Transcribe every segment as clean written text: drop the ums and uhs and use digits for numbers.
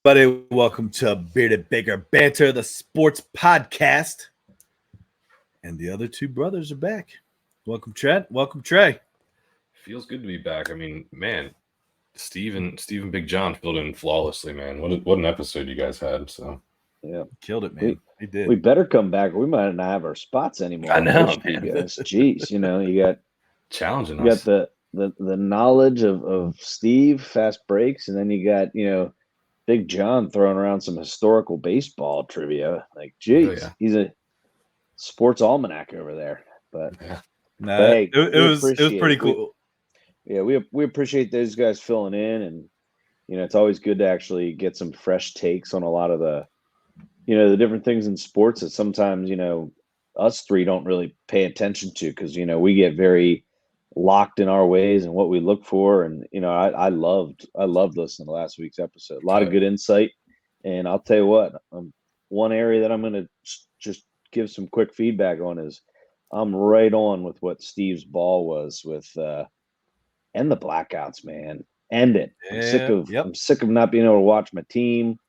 Everybody, welcome to Bearded Baker Banter, the sports podcast. And the other two brothers are back. Welcome, Trent. Welcome, Trey. Feels good to be back. I mean, man, Steve and Big John filled in flawlessly, man. What an episode you guys had. So Yeah, Killed it, man. They did. we better come back. We might not have our spots anymore. I know, Push you man. guys. Jeez, you challenging got us. the knowledge of Steve, fast breaks, and then you got Big John throwing around some historical baseball trivia. Like, geez, yeah. he's a sports almanac over there. But Yeah. hey, it was pretty cool. We appreciate those guys filling in, and it's always good to actually get some fresh takes on a lot of the the different things in sports that sometimes us three don't really pay attention to, because we get very locked in our ways and what we look for. And I loved listening to last week's episode. A lot of good insight. And I'll tell you what, one area that I'm going to just give some quick feedback on is I'm right on with what Steve's ball was with and the blackouts, man. End it. I'm sick of not being able to watch my team.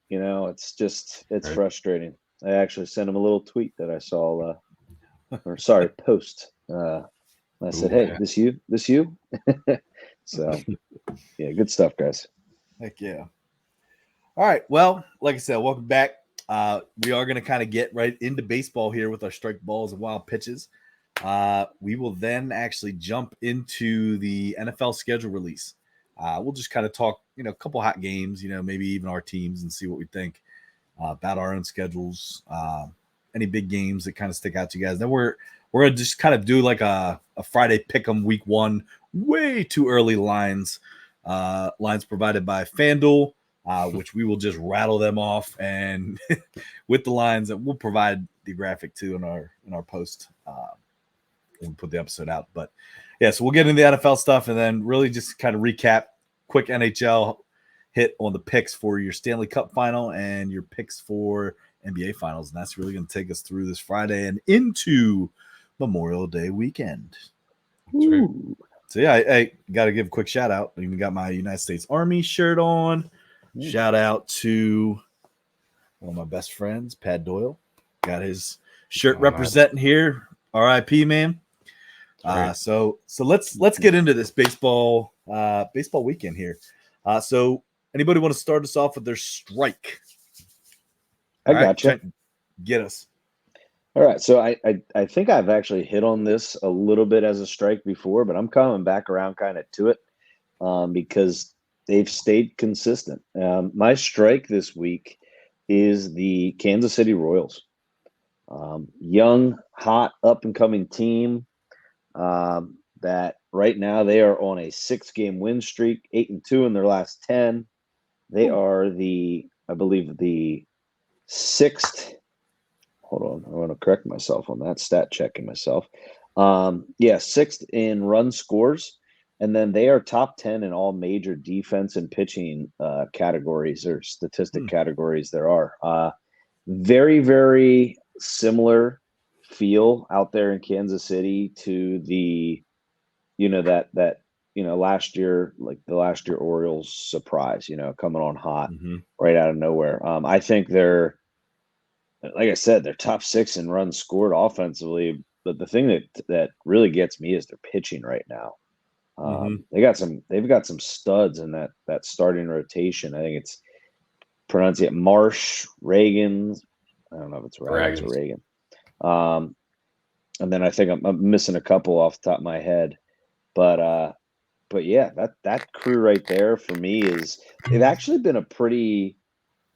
It's frustrating. I actually sent him a little tweet that I saw post. I said, "Hey, yeah. this you?" So, yeah, good stuff, guys. Heck yeah. All right. Well, like I said, welcome back. We are going to kind of get right into baseball here with our strike balls and wild pitches. We will then actually jump into the NFL schedule release. We'll just kind of talk, a couple hot games, maybe even our teams, and see what we think about our own schedules. Any big games that kind of stick out to you guys. Then we're going to just kind of do like a Friday pick'em week one, way too early lines provided by FanDuel, which we will just rattle them off, and with the lines that we'll provide the graphic too in our post when we put the episode out. But yeah, so we'll get into the NFL stuff and then really just kind of recap quick NHL hit on the picks for your Stanley Cup final and your picks for NBA finals. And that's really going to take us through this Friday and into Memorial Day weekend. That's right. So yeah, I got to give a quick shout out. I even got my United States Army shirt on. Shout out to one of my best friends, Pat Doyle. Got his shirt representing here. R.I.P. man. So let's get into this baseball weekend here. So anybody want to start us off with their strike? I got you. Get us. All right. So I think I've actually hit on this a little bit as a strike before, but I'm coming back around kind of to it because they've stayed consistent. My strike this week is the Kansas City Royals. Young, hot, up-and-coming team that right now they are on a 6-game win streak, 8-2 in their last 10. They are I believe the sixth. Hold on, I want to correct myself on that. Stat checking myself. Sixth in run scores, and then they are top 10 in all major defense and pitching categories or statistic categories there are. Very, very similar feel out there in Kansas City to the last year, like the last year Orioles surprise, coming on hot right out of nowhere. I think they're, like I said, they're top 6 in runs scored offensively, but the thing that really gets me is their pitching right now. They've got some studs in that starting rotation. I think it's pronounced it Marsh, Reagan. I don't know if it's Reagan or Reagan. And then I think I'm missing a couple off the top of my head, but yeah, that crew right there for me they've actually been a pretty.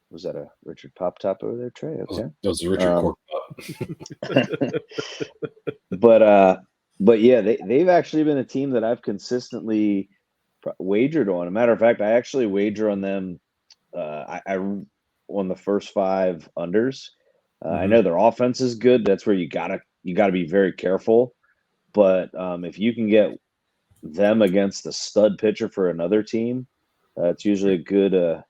Was that a Richard Pop Top over there, Trey? Okay, that was a Richard Cork Pop. But yeah, they've actually been a team that I've consistently wagered on. As a matter of fact, I actually wager on them. I won the first 5 unders. I know their offense is good. That's where you gotta be very careful. But if you can get them against the stud pitcher for another team, it's usually a good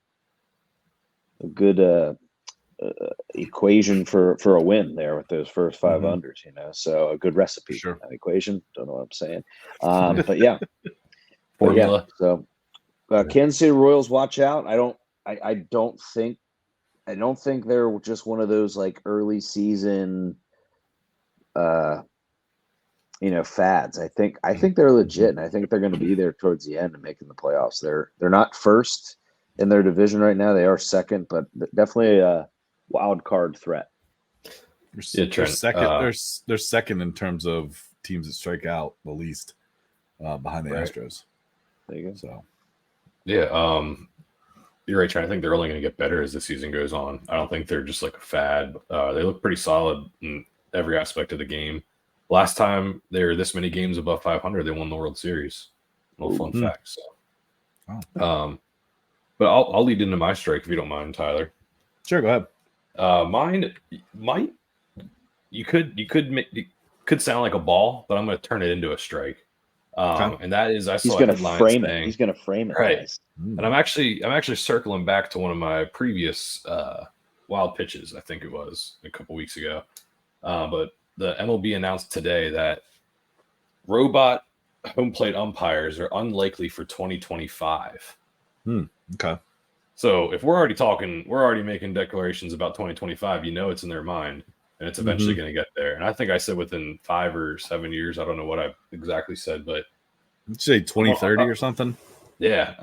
equation for a win there with those first 5 unders. So a good recipe. Sure. An equation. Don't know what I'm saying. But yeah, formula. So Kansas City Royals, watch out. I don't I don't think they're just one of those like early season fads. I think they're legit, and I think they're going to be there towards the end and making the playoffs. They're not first in their division right now. They are second, but definitely a wild card threat. They're second. They're second in terms of teams that strike out the least, behind the Astros. There you go. So, yeah, you're right, Trent. I think they're only going to get better as the season goes on. I don't think they're just like a fad. They look pretty solid in every aspect of the game. Last time they were this many games above 500, they won the World Series. Little fun fact. So, but I'll lead into my strike if you don't mind, Tyler. Sure, go ahead. Mine might. You could sound like a ball, but I'm going to turn it into a strike. And that is, he's going to frame it. He's going to frame it, right? Guys. And I'm actually circling back to one of my previous wild pitches. I think it was a couple weeks ago, but the MLB announced today that robot home plate umpires are unlikely for 2025. Okay. So if we're already making declarations about 2025, it's in their mind. And it's eventually going to get there. And I think I said within 5 or 7 years. I don't know what I exactly said, but Did you say 2030 or something? Yeah,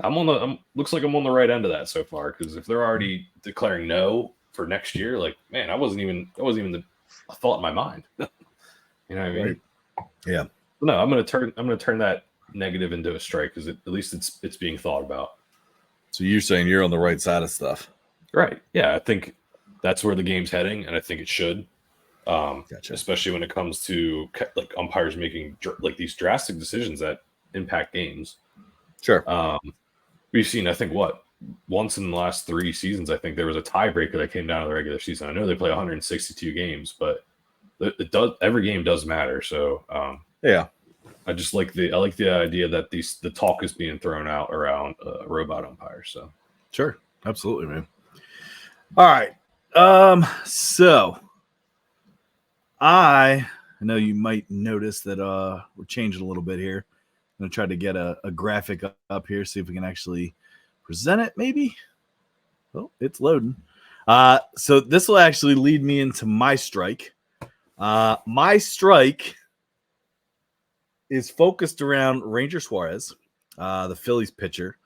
looks like I'm on the right end of that so far. Because if they're already declaring no for next year, like, man, that wasn't even a thought in my mind. You know what I mean? Right. Yeah. No, I'm gonna turn that negative into a strike because at least it's being thought about. So you're saying you're on the right side of stuff, right? Yeah, I think that's where the game's heading, and I think it should. Gotcha. Especially when it comes to like umpires making like these drastic decisions that impact games. Sure. We've seen, I think, once in the last 3 seasons, I think there was a tiebreaker that came down to the regular season. I know they play 162 games, but every game does matter. So yeah, I just like the idea that the talk is being thrown out around robot umpires. So sure, absolutely, man. All right. So I know you might notice that we're changing a little bit here. I'm going to try to get a graphic up here, see if we can actually present it, maybe. Oh, it's loading. So this will actually lead me into my strike. My strike is focused around Ranger Suarez, the Phillies pitcher.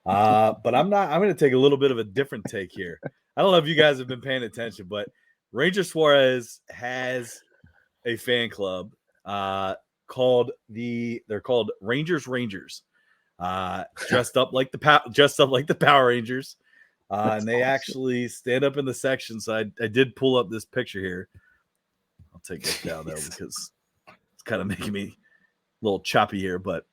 But I'm going to take a little bit of a different take here. I don't know if you guys have been paying attention, but Ranger Suarez has a fan club called Rangers, dressed up like the Power Rangers, and they actually stand up in the section. So I did pull up this picture here. I'll take this down though because it's kind of making me a little choppy here, but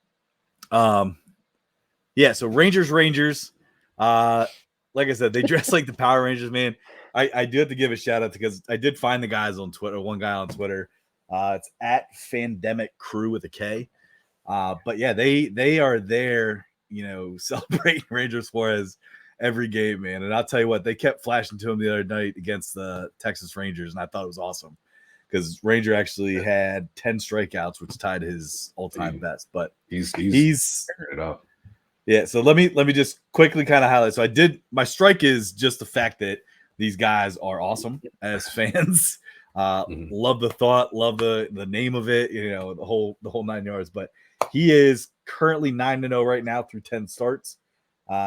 yeah. So Rangers, like I said, they dress like the Power Rangers, man. I do have to give a shout out because I did find the guys on Twitter. One guy on Twitter, it's at Fandemic Crew with a K. But yeah, they are there, celebrating Ranger Suarez every game, man. And I'll tell you what, they kept flashing to him the other night against the Texas Rangers, and I thought it was awesome because Ranger actually had 10 strikeouts, which tied his all-time best. But he's figuring it out. Yeah, so let me just quickly kind of highlight. So my strike is just the fact that these guys are awesome as fans. Love the thought, love the name of it, the whole 9 yards. But he is currently 9-0 right now through 10 starts.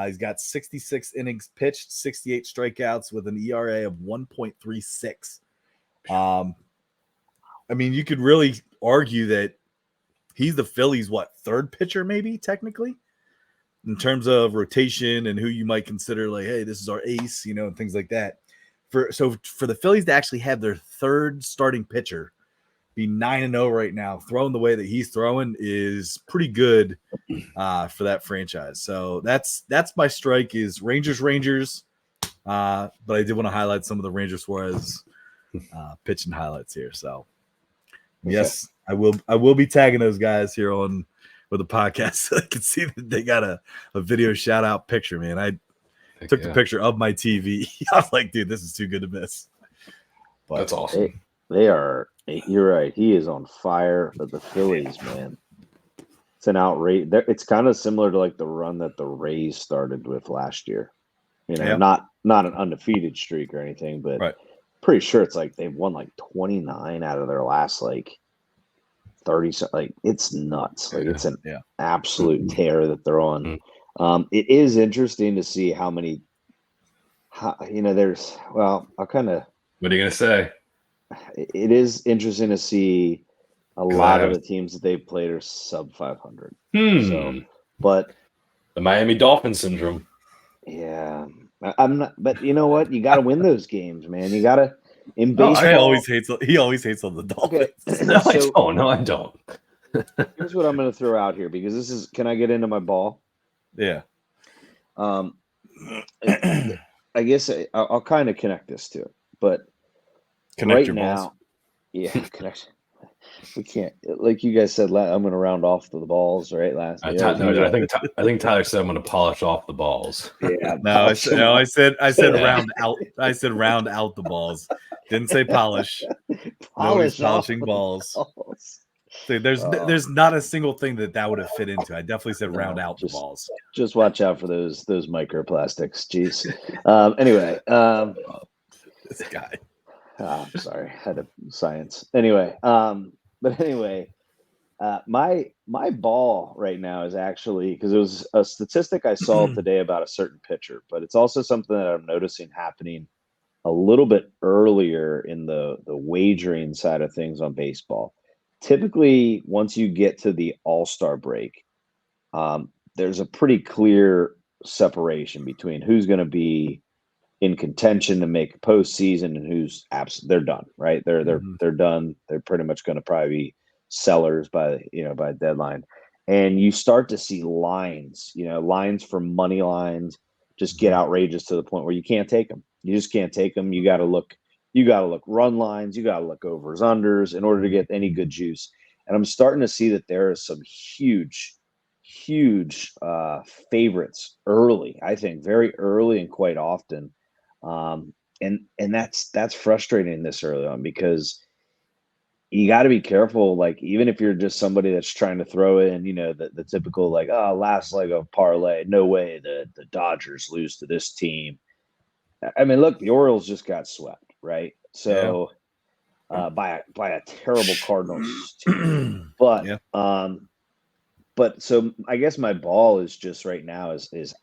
He's got 66 innings pitched, 68 strikeouts with an ERA of 1.36. I mean, you could really argue that he's the Phillies' third pitcher, maybe technically, in terms of rotation and who you might consider like, hey, this is our ace, and things like that. For the Phillies to actually have their third starting pitcher be 9-0 right now, throwing the way that he's throwing is pretty good for that franchise. So that's my strike is Rangers. But I did want to highlight some of the Ranger Suarez pitching highlights here. So yes, I will be tagging those guys here on with the podcast so I can see that they got a video shout out picture, man. I took the picture of my TV. I was like, dude, this is too good to miss. But that's awesome. They are. You're right. He is on fire for the Phillies, man. It's an outrage. It's kind of similar to like the run that the Rays started with last year. Yeah. not an undefeated streak or anything, but Right. pretty sure it's like they've won like 29 out of their last like 30. Like it's nuts. Like it's an Yeah. absolute tear that they're on. Mhm. It is interesting to see how many. There's I'll kind of. What are you gonna say? It is interesting to see a 'Cause lot of the teams that they've played are sub 500. So, but the Miami Dolphin syndrome. yeah, I'm not. But you know what? You got to win those games, man. You got to in baseball. He always hates on the Dolphins. Okay, No, I so don't. No, I don't. here's what I'm going to throw out here because this is. Can I get into my ball? Yeah. I guess I'll kind of connect this to it, but Connect right your now, balls. yeah, connect. We can't, like you guys said. I'm going to round off the balls, right? Last, I think Tyler said I'm going to polish off the balls. yeah. No, I said round out. I said round out the balls. Didn't say polish. Nobody's polishing balls. So there's not a single thing that would have fit into. I definitely said round out the balls. Just watch out for those microplastics. Jeez. Anyway, this guy. I'm sorry, I had a science. Anyway, but anyway, my ball right now is actually because it was a statistic I saw today about a certain pitcher, but it's also something that I'm noticing happening a little bit earlier in the wagering side of things on baseball. Typically, once you get to the All-Star break, there's a pretty clear separation between who's going to be in contention to make postseason and who's absent. They're done, right? They're done. They're pretty much going to probably be sellers by deadline, and you start to see lines, lines for money lines just get outrageous to the point where you can't take them. You just can't take them. You got to look run lines. You got to look overs, unders in order to get any good juice. And I'm starting to see that there are some huge favorites early. I think very early and quite often. And that's frustrating this early on because you got to be careful. Like, even if you're just somebody that's trying to throw in, the typical like, last leg of parlay, no way the Dodgers lose to this team. I mean, look, the Orioles just got swept, right? So by a terrible Cardinals team. But but so I guess my ball is just right now is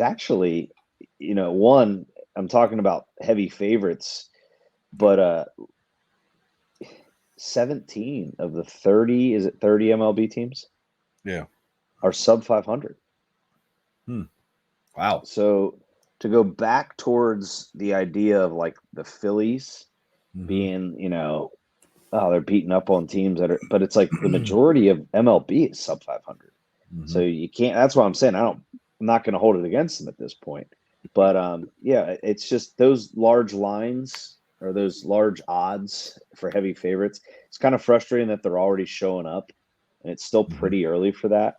actually, one, I'm talking about heavy favorites, but 17 of the 30, is it 30 MLB teams? Yeah. Are sub 500. Wow. So to go back towards the idea of like the Phillies being, they're beating up on teams but it's like the majority of MLB is sub 500. So you can't, that's why I'm saying I'm not going to hold it against them at this point. But it's just those large lines or those large odds for heavy favorites. It's kind of frustrating that they're already showing up, and it's still pretty early for that.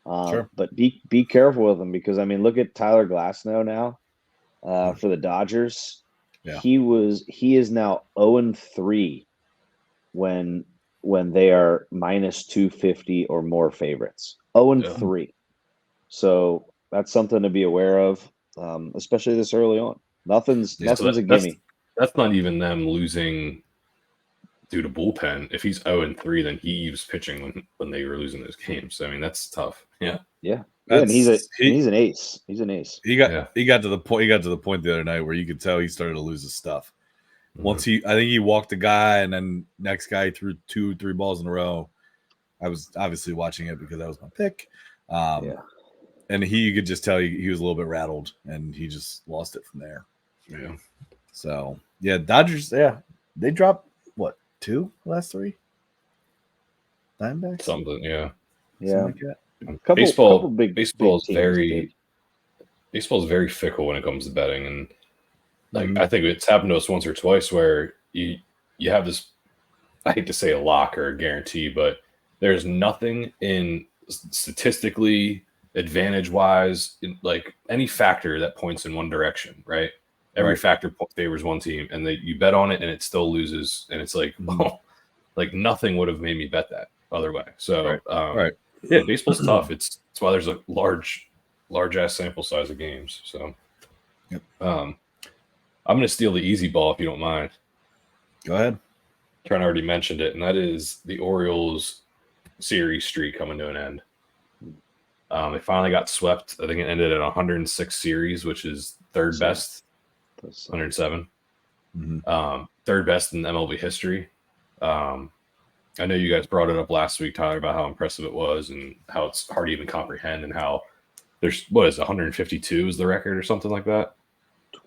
Sure. But be careful with them because, I mean, look at Tyler Glasnow now for the Dodgers. Yeah. He is now 0-3 when they are minus 250 or more favorites. 0-3. So that's something to be aware of, especially this early on. Nothing's a gimme. That's not even them losing due to bullpen. If he's 0-3, then he was pitching when they were losing those games. So, I mean, that's tough. Yeah. And he's an ace. He's an ace. He got to the point the other night where you could tell he started to lose his stuff. Once I think he walked a guy, and then next guy threw 2-3 balls in a row. I was obviously watching it because that was my pick. And you could just tell he was a little bit rattled, and he just lost it from there. Yeah. So Dodgers. Yeah, they dropped what 2 last 3. Diamondbacks. Something like that. Baseball is very fickle when it comes to betting, and I think it's happened to us once or twice where you have this. I hate to say a lock or a guarantee, but there's nothing in statistically advantage-wise, like any factor that points in one direction, right? Every factor favors one team, and you bet on it, and it still loses, and it's like, like nothing would have made me bet that other way. So, baseball's tough. It's why there's a large ass sample size of games. So, Yep. I'm going to steal the easy ball if you don't mind. Go ahead. Trent already mentioned it, and that is the Orioles series streak coming to an end. They finally got swept. I think it ended at 106 series, which is third best. 107. Mm-hmm. Third best in MLB history. I know you guys brought it up last week, Tyler, about how impressive it was and how it's hard to even comprehend, and how there's 152 is the record or something like that.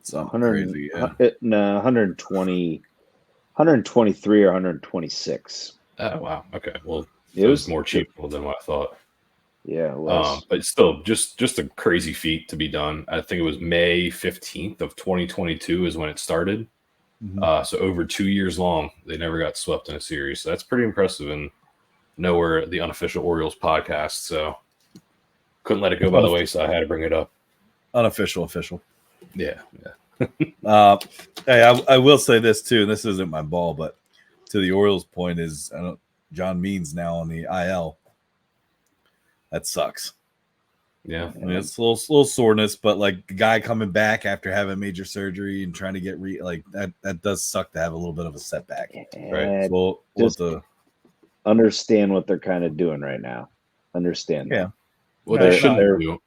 Something crazy. Yeah. 120, 123 or 126. Oh, wow. Okay. Well, it was more achievable than what I thought. Yeah, it was. But still, just a crazy feat to be done. I think it was May 15th of 2022 is when it started. Mm-hmm. So over 2 years long, they never got swept in a series. So that's pretty impressive. And know we're the unofficial Orioles podcast, so couldn't let it go by the wayside. I had to bring it up. Unofficial, official. Yeah. Hey, I will say this too, and this isn't my ball, but to the Orioles' point is, John Means now on the IL. That sucks. Yeah. I mean, it's a little soreness, but like the guy coming back after having major surgery and trying to get that does suck to have a little bit of a setback. Right. So we'll understand what they're kind of doing right now. Understand. Yeah. Well, they shouldn't do.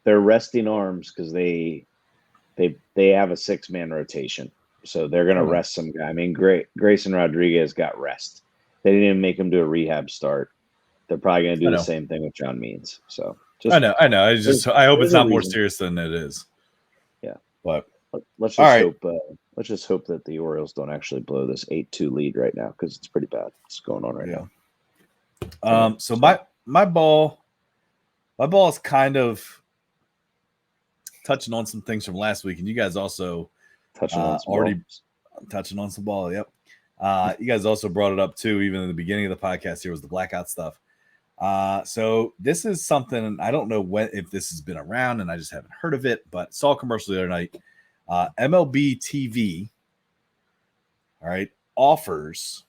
They're resting arms because they have a 6-man rotation. So they're going to rest some guy. I mean, Grayson Rodriguez got rest. They didn't even make him do a rehab start. They're probably going to do the same thing with John Means. So I know. I hope it's not more serious than it is. Yeah, but let's just hope. Let's just hope that the Orioles don't actually blow this 8-2 lead right now, because it's pretty bad. What's going on right now? So my ball is kind of touching on some things from last week, and you guys also touching on some ball. Yep. You guys also brought it up too, even in the beginning of the podcast. Here was the blackout stuff. So this is something, I don't know if this has been around, and I just haven't heard of it, but saw a commercial the other night. MLB TV, all right, offers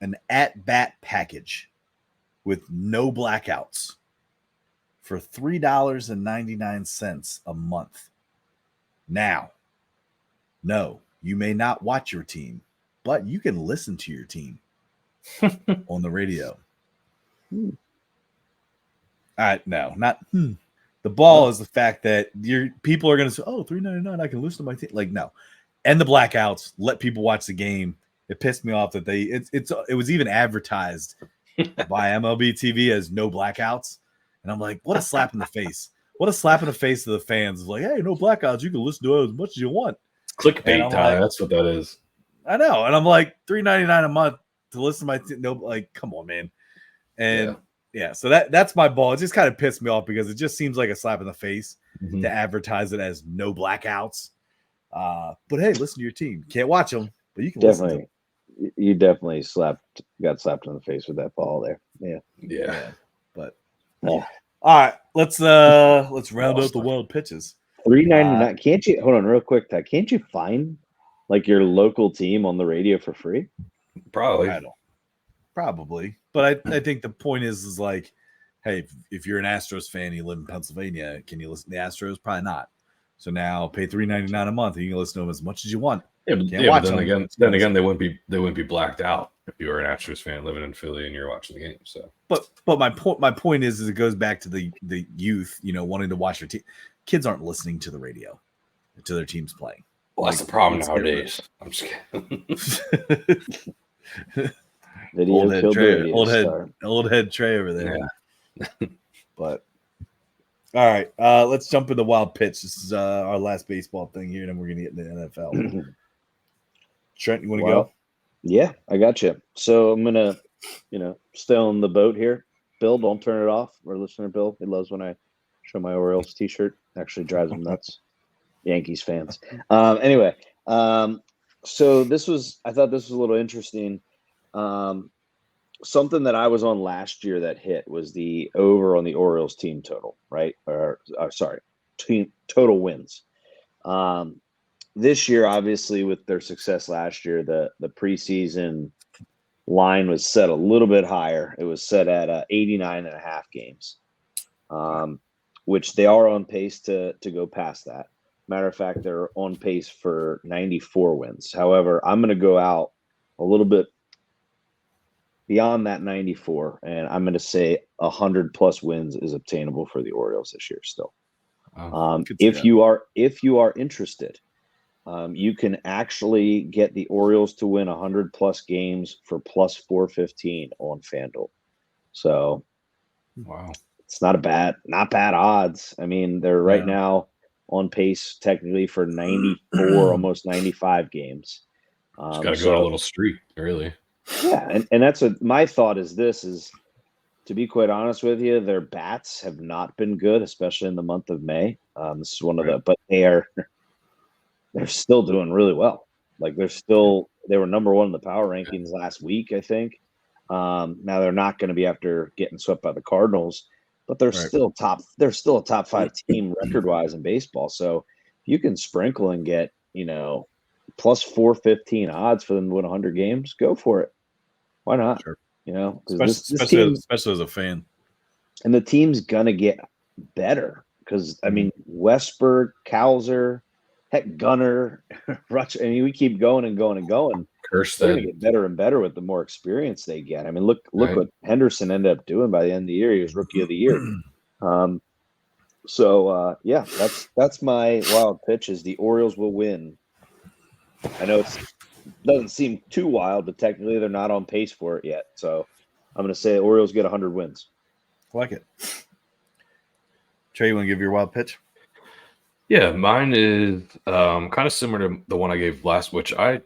an at-bat package with no blackouts for $3.99 a month. Now, no, you may not watch your team, but you can listen to your team on the radio. No, not the ball is the fact that people are going to say, "Oh, $3.99, I can listen to my team." Like, no, and the blackouts, let people watch the game. It pissed me off that it was even advertised by MLB TV as no blackouts, and I'm like, what a slap in the face! What a slap in the face to the fans! It's like, hey, no blackouts, you can listen to it as much as you want. Clickbait, Tyler. That's what that is. I know, and I'm like, $3.99 a month to listen to my team. No, like, come on, man. And yeah, so that's my ball. It just kind of pissed me off because it just seems like a slap in the face to advertise it as no blackouts. But hey, listen to your team. Can't watch them, but you can listen to them. You definitely got slapped in the face with that ball there. Yeah. But all right, let's round out the wild pitches. $3.99. Can't you hold on real quick, Ty? Can't you find like your local team on the radio for free? Probably, but I think the point is like, hey, if you're an Astros fan, you live in Pennsylvania, can you listen to the Astros? Probably not. So now pay $3.99 a month, and you can listen to them as much as you want. But then again, they wouldn't be blacked out if you were an Astros fan living in Philly and you're watching the game. So, but my point is it goes back to the youth, wanting to watch their team. Kids aren't listening to the radio to their teams playing. Well, that's the problem nowadays. I'm just kidding. Old head Trey over there. Yeah. But all right, let's jump into wild pitch. This is our last baseball thing here, and then we're gonna get into the NFL. Trent, you want to go? Yeah, I got you. So I'm gonna, stay on the boat here. Bill, don't turn it off. Our listener, Bill, he loves when I show my Orioles T-shirt. Actually, drives him nuts. Yankees fans. Anyway, so I thought this was a little interesting. Something that I was on last year that hit was the over on the Orioles team total, right? Team total wins. This year, obviously, with their success last year, the preseason line was set a little bit higher. It was set at 89.5 games, which they are on pace to go past that. Matter of fact, they're on pace for 94 wins. However, I'm going to go out a little bit beyond that 94, and I'm going to say 100 plus wins is obtainable for the Orioles this year still. If you are interested, you can actually get the Orioles to win 100 plus games for plus 415 on FanDuel. So, wow, it's not bad odds. I mean, they're right now on pace technically for 94, almost 95 games. Just got to go on a little streak, really. Yeah, and that's my thought is to be quite honest with you, their bats have not been good, especially in the month of May. This is one of but they're still doing really well. Like they were number one in the power rankings last week, I think. Now they're not going to be after getting swept by the Cardinals, but they're still top. They're still a top 5 team record wise in baseball. So if you can sprinkle and get plus 415 odds for them to win 100 games, go for it. Why not? Sure. Especially as a fan. And the team's gonna get better because I mean Westberg, Cowser, heck Gunner, Rutch. I mean, we keep going and going and going. They're gonna get better and better with the more experience they get. I mean, look what Henderson ended up doing by the end of the year. He was Rookie of the Year. That's my wild pitch. Is the Orioles will win. I know it doesn't seem too wild, but technically they're not on pace for it yet. So I'm going to say the Orioles get 100 wins. I like it. Trey, you want to give your wild pitch? Yeah, mine is kind of similar to the one I gave last, which I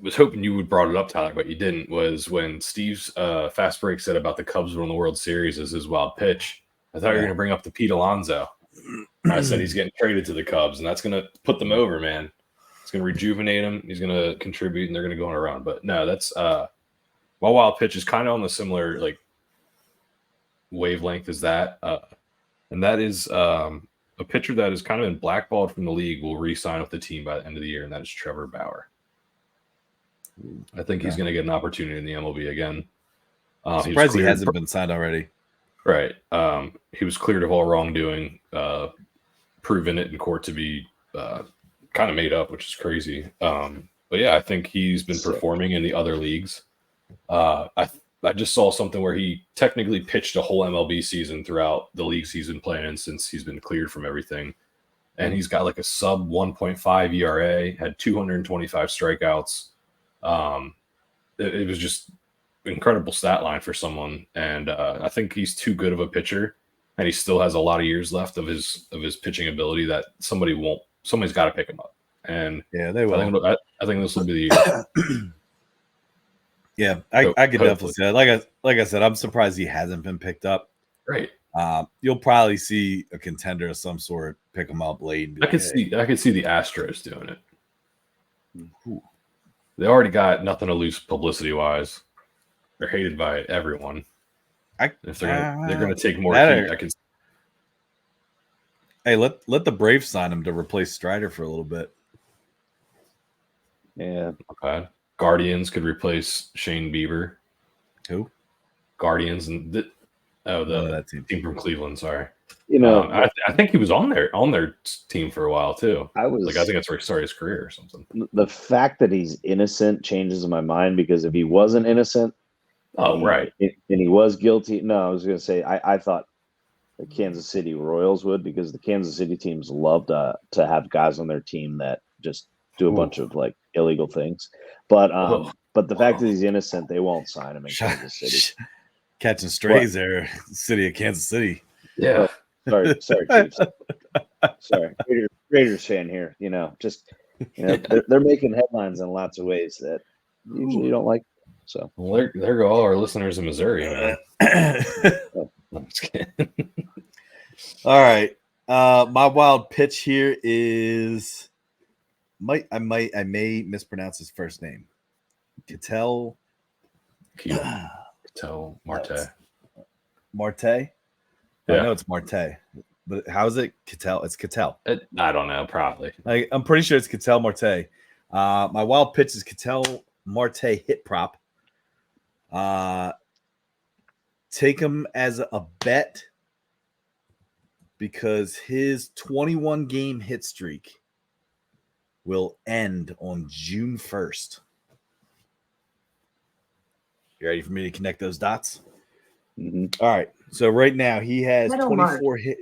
was hoping you would brought it up, Tyler, but you didn't, was when Steve's fast break said about the Cubs winning the World Series as his wild pitch. I thought you were going to bring up the Pete Alonso. I said he's getting traded to the Cubs, and that's going to put them over, man. It's going to rejuvenate him. He's going to contribute, and they're going to go on a run. But no, that's my wild pitch is kind of on the similar wavelength as that, and that is a pitcher that is kind of been blackballed from the league will re-sign with the team by the end of the year, and that is Trevor Bauer. I think he's going to get an opportunity in the MLB again. Surprised he hasn't been signed already. Right. He was cleared of all wrongdoing, proven it in court to be kind of made up, which is crazy. But yeah, I think he's been performing in the other leagues. I just saw something where he technically pitched a whole MLB season throughout the leagues he's been playing in since he's been cleared from everything. And he's got like a sub 1.5 ERA, had 225 strikeouts. It was just incredible stat line for someone. And I think he's too good of a pitcher, and he still has a lot of years left of his pitching ability that somebody's got to pick him up. And yeah, they will. I think this will be the year. Yeah, I could definitely say that. Like I said, I'm surprised he hasn't been picked up. Right. You'll probably see a contender of some sort pick him up late. And I could see the Astros doing it. Ooh. They already got nothing to lose publicity wise. They're hated by everyone. If they're gonna take more heat, I can. Hey, let the Braves sign him to replace Strider for a little bit. Yeah. Okay. Guardians could replace Shane Bieber. Who? Guardians and that team from Cleveland. Sorry. I think he was on their team for a while too. I think that's where he started his career or something. The fact that he's innocent changes my mind, because if he wasn't innocent, right, and he was guilty. No, I was going to say I thought the Kansas City Royals would, because the Kansas City teams love to have guys on their team that just do a bunch of illegal things. But the fact that he's innocent, they won't sign him in Kansas City. Catching strays there, city of Kansas City. Yeah. Sorry, Chiefs. Sorry, Raiders fan here. They're making headlines in lots of ways that usually you don't like. So there go all our listeners in Missouri. I'm just kidding. All right, my wild pitch here is I may mispronounce his first name. Ketel Marte. Marte? Yeah. I know it's Marte, but how is it Ketel? It's Ketel. I don't know, probably. I'm pretty sure it's Ketel Marte. My wild pitch is Ketel Marte hit prop. Take him as a bet because his 21 game hit streak will end on June 1st. You ready for me to connect those dots? Mm-hmm. All right. So right now he has Kettle 24 hit.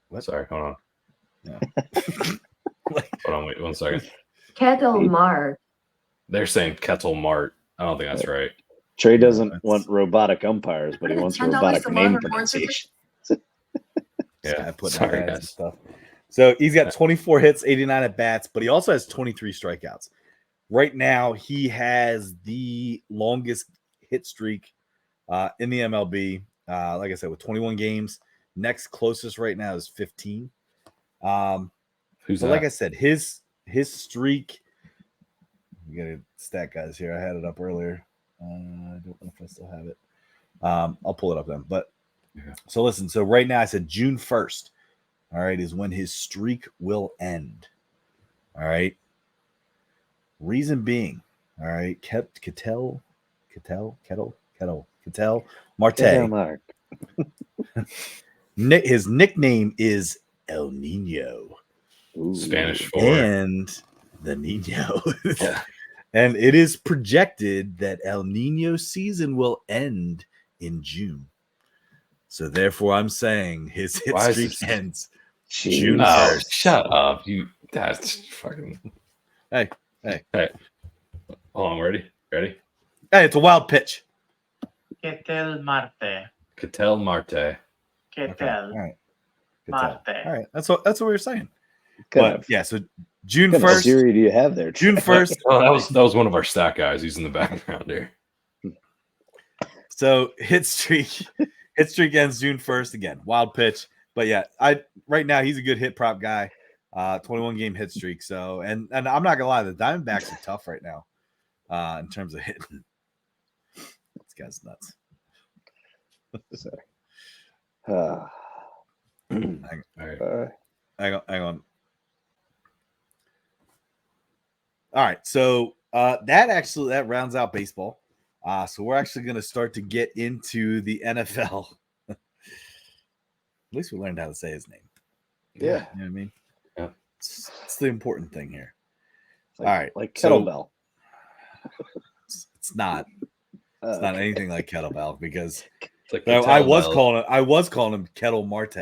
What? Sorry, hold on. No. Hold on, wait 1 second. Kettle Mart. They're saying Kettle Mart. I don't think that's right. Trey No, doesn't that's- want robotic umpires, but he wants $10 robotic to name learn the horse pronunciation. This Yeah, guy putting sorry, ads and guys. stuff. So he's got 24 hits, 89 at bats, but he also has 23 strikeouts. Right now, he has the longest hit streak in the MLB. Like I said, with 21 games. Next closest right now is 15. Who's But that? like I said, his streak. We got a stat guys here. I had it up earlier. I don't know if I still have it. I'll pull it up then. But Yeah. so listen. So right now I said June 1st. All right, is when his streak will end. All right. Reason being, all right, Ketel Marte. Mark. His nickname is El Nino Ooh. Spanish for and the Nino. yeah. And it is projected that El Nino season will end in June. So therefore, I'm saying his hit Why is streak this- ends Jeez. June Oh, 1st. shut up. That's fucking. Hey. Hold on, ready? Hey, it's a wild pitch. Ketel Marte. Ketel Marte. Ketel Okay. All right. Good Marte. tell. All right. That's what we were saying. Kind But of, yeah, so June kind of 1st. Siri do you have there? June Trey? 1st. Oh, that was one of our stat guys. He's in the background there. So hit streak ends June 1st again. Wild pitch. But yeah, right now he's a good hit prop guy. 21 game hit streak. So and I'm not gonna lie, the Diamondbacks are tough right now in terms of hitting. This guy's nuts. Sorry. All right. Hang on. All right, so that rounds out baseball. So we're actually going to start to get into the NFL. At least we learned how to say his name. Yeah. You know what I mean? Yeah. It's the important thing here. Like, All right, Like so- kettlebell. It's not Okay. anything like kettlebell because It's like I was kettlebell. calling him Kettle Marte,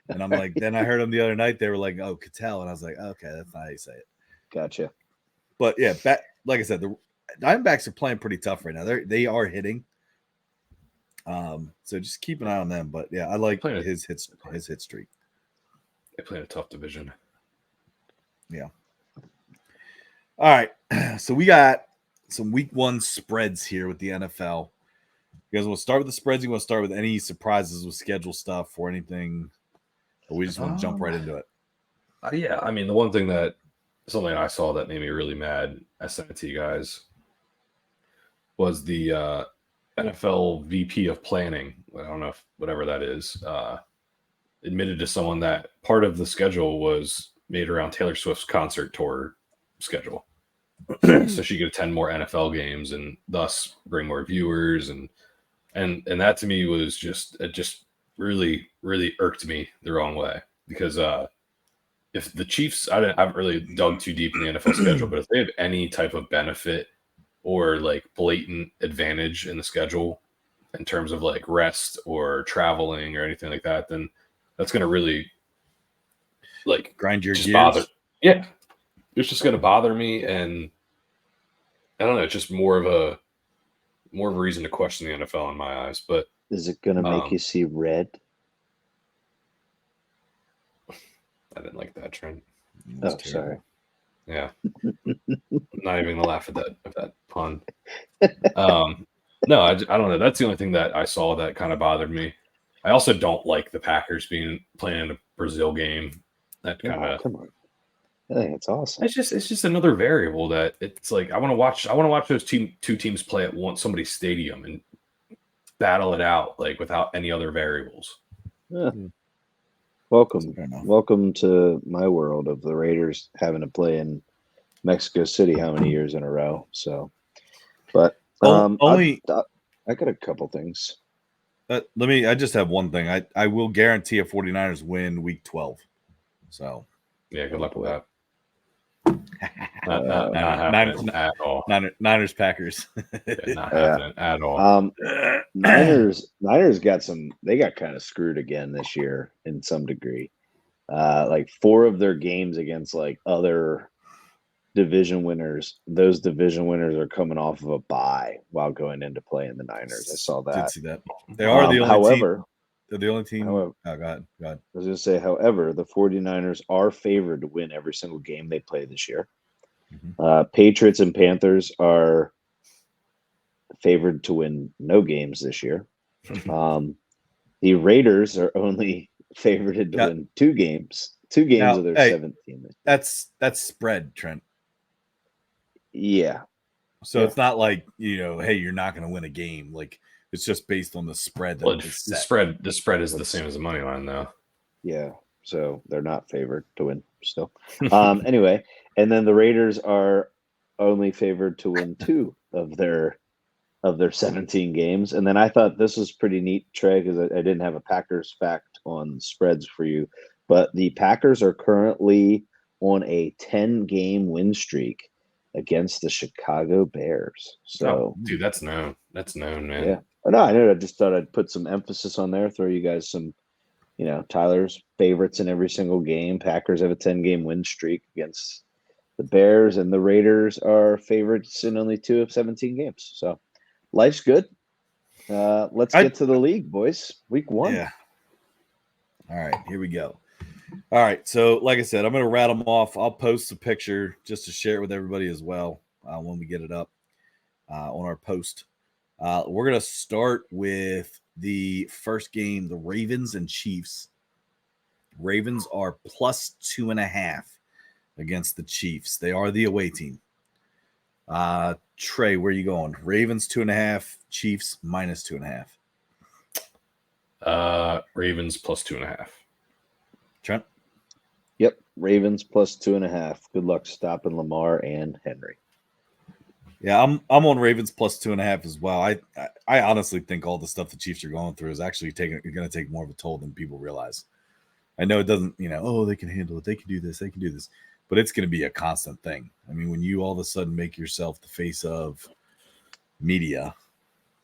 and I'm like, then I heard him the other night. They were like, "Oh, Cattell," and I was like, "Okay, that's not how you say it." Gotcha. But yeah, like I said, the Diamondbacks are playing pretty tough right now. They are hitting. So just keep an eye on them. But yeah, I like Playing his hit streak. They play in a tough division. All right, so we got some week 1 spreads here with the NFL. You guys want to start with the spreads? You want to start with any surprises with schedule stuff or anything? Or we just want to jump right into it? Yeah, I mean, the one thing something I saw that made me really mad, I sent it to you guys, was the NFL VP of planning. I don't know if whatever that is, admitted to someone that part of the schedule was made around Taylor Swift's concert tour schedule. So she could attend more NFL games and thus bring more viewers. And that to me was just really, really irked me the wrong way because, if the Chiefs, I haven't really dug too deep in the NFL schedule, but if they have any type of benefit or like blatant advantage in the schedule in terms of like rest or traveling or anything like that, then that's going to really like Grind your just gears. bother. Yeah, it's just going to bother me, and I don't know. It's just more of a reason to question the NFL in my eyes. But Is it going to make you see red? I didn't like that trend. Oh, sorry. Yeah. I'm not even gonna laugh at that pun. No, I don't know. That's the only thing that I saw that kind of bothered me. I also don't like the Packers playing a Brazil game. That kind of Come on. I think it's awesome. it's just another variable that it's like I want to watch those two teams play at somebody's stadium and battle it out like without any other variables. Yeah. Welcome. Fair enough. Welcome to my world of the Raiders having to play in Mexico City how many years in a row. So, but Only I got a couple things. I just have one thing. I will guarantee a 49ers win week 12. So Yeah, good luck with that. Not happening at all. Niners Packers. Yeah, not happening at all. Niners got they got kind of screwed again this year in some degree. Like 4 of their games against like other division winners, those division winners are coming off of a bye while going into play in the Niners. I saw that. Did see that. They are the only however, team. They're the only team. However, go ahead. I was going to say, however, the 49ers are favored to win every single game they play this year. Mm-hmm. Patriots and Panthers are favored to win no games this year. The Raiders are only favored to win 2 games. 2 games now, of their hey, 17. That's spread, Trent. Yeah. So it's not like, hey, you're not going to win a game. Like, it's just based on the spread. Well, the spread is the same as the money line, though. Yeah. So they're not favored to win still. Anyway, and then the Raiders are only favored to win 2 of their 17 games. And then I thought this was pretty neat, Trey, because I didn't have a Packers fact on spreads for you. But the Packers are currently on a 10-game win streak against the Chicago Bears. So, dude, that's known. That's known, man. Yeah. Oh, no, I know. I just thought I'd put some emphasis on there, throw you guys some, Tyler's favorites in every single game. Packers have a 10-game win streak against the Bears, and the Raiders are favorites in only 2 of 17 games. So, life's good. Let's get to the league, boys. Week 1. Yeah. All right, here we go. All right, so like I said, I'm going to rattle them off. I'll post a picture just to share it with everybody as well when we get it up on our post. We're going to start with the first game, the Ravens and Chiefs. Ravens are plus 2.5 against the Chiefs. They are the away team. Trey, where are you going? Ravens 2.5, Chiefs minus 2.5. Ravens plus 2.5. Trent? Yep, Ravens plus 2.5. Good luck stopping Lamar and Henry. Yeah, I'm on Ravens plus 2.5 as well. I honestly think all the stuff the Chiefs are going through is actually going to take more of a toll than people realize. I know it doesn't, they can handle it. They can do this. They can do this. But it's going to be a constant thing. I mean, when you all of a sudden make yourself the face of media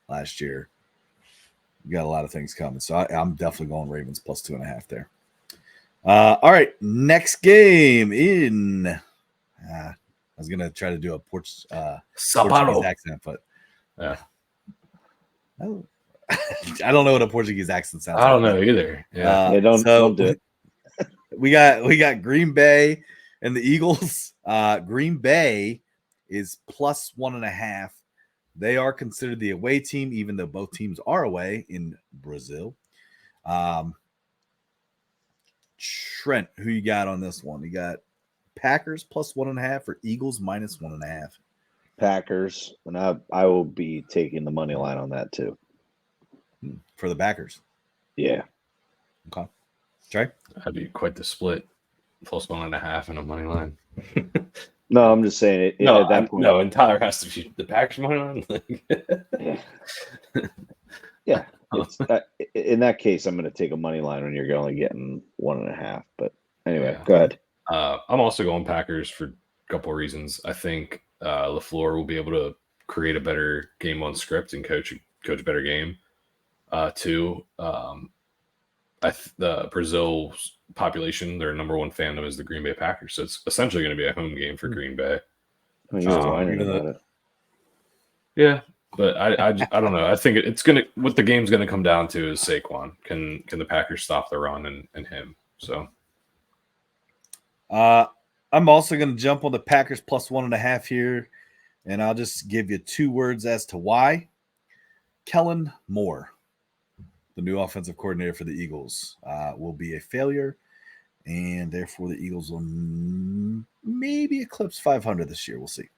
last year, you got a lot of things coming. So I'm definitely going Ravens plus 2.5 there. All right, next game in. I was gonna try to do a Portuguese accent, but yeah, I don't know what a Portuguese accent sounds. I don't know either. Yeah, don't do it. We got Green Bay and the Eagles. Green Bay is plus 1.5. They are considered the away team, even though both teams are away in Brazil. Trent, who you got on this one? You got Packers plus 1.5 or Eagles minus 1.5? Packers, and I will be taking the money line on that too. For the Packers. Yeah. Okay. Trey? That'd be quite the split. Plus 1.5 and a money line. No, I'm just saying it. No, at that point, no, and Tyler has to be the Packers money line. Yeah. It's, in that case, I'm going to take a money line when you're only getting 1.5. But anyway, go ahead. I'm also going Packers for a couple of reasons. I think LaFleur will be able to create a better game on script and coach a better game. Two, the Brazil's population, their number one fandom is the Green Bay Packers. So it's essentially going to be a home game for Green Bay. You're whining about it. Yeah. But I don't know. I think it's gonna. What the game's gonna come down to is Saquon. Can the Packers stop the run and him? So, I'm also gonna jump on the Packers plus 1.5 here, and I'll just give you 2 words as to why. Kellen Moore, the new offensive coordinator for the Eagles, will be a failure, and therefore the Eagles will maybe eclipse 500 this year. We'll see.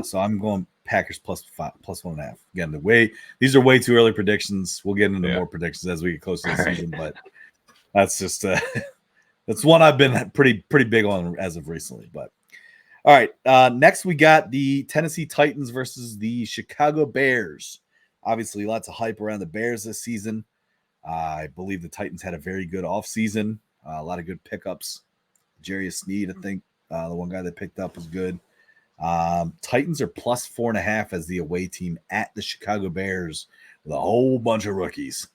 So I'm going Packers plus 1.5. Again, these are way too early predictions. We'll get into more predictions as we get closer to the season, but that's just that's one I've been pretty big on as of recently. But all right, next we got the Tennessee Titans versus the Chicago Bears. Obviously, lots of hype around the Bears this season. I believe the Titans had a very good offseason, a lot of good pickups. Jarius Sneed, I think, The one guy they picked up was good. Titans are plus 4.5 as the away team at the Chicago Bears with a whole bunch of rookies.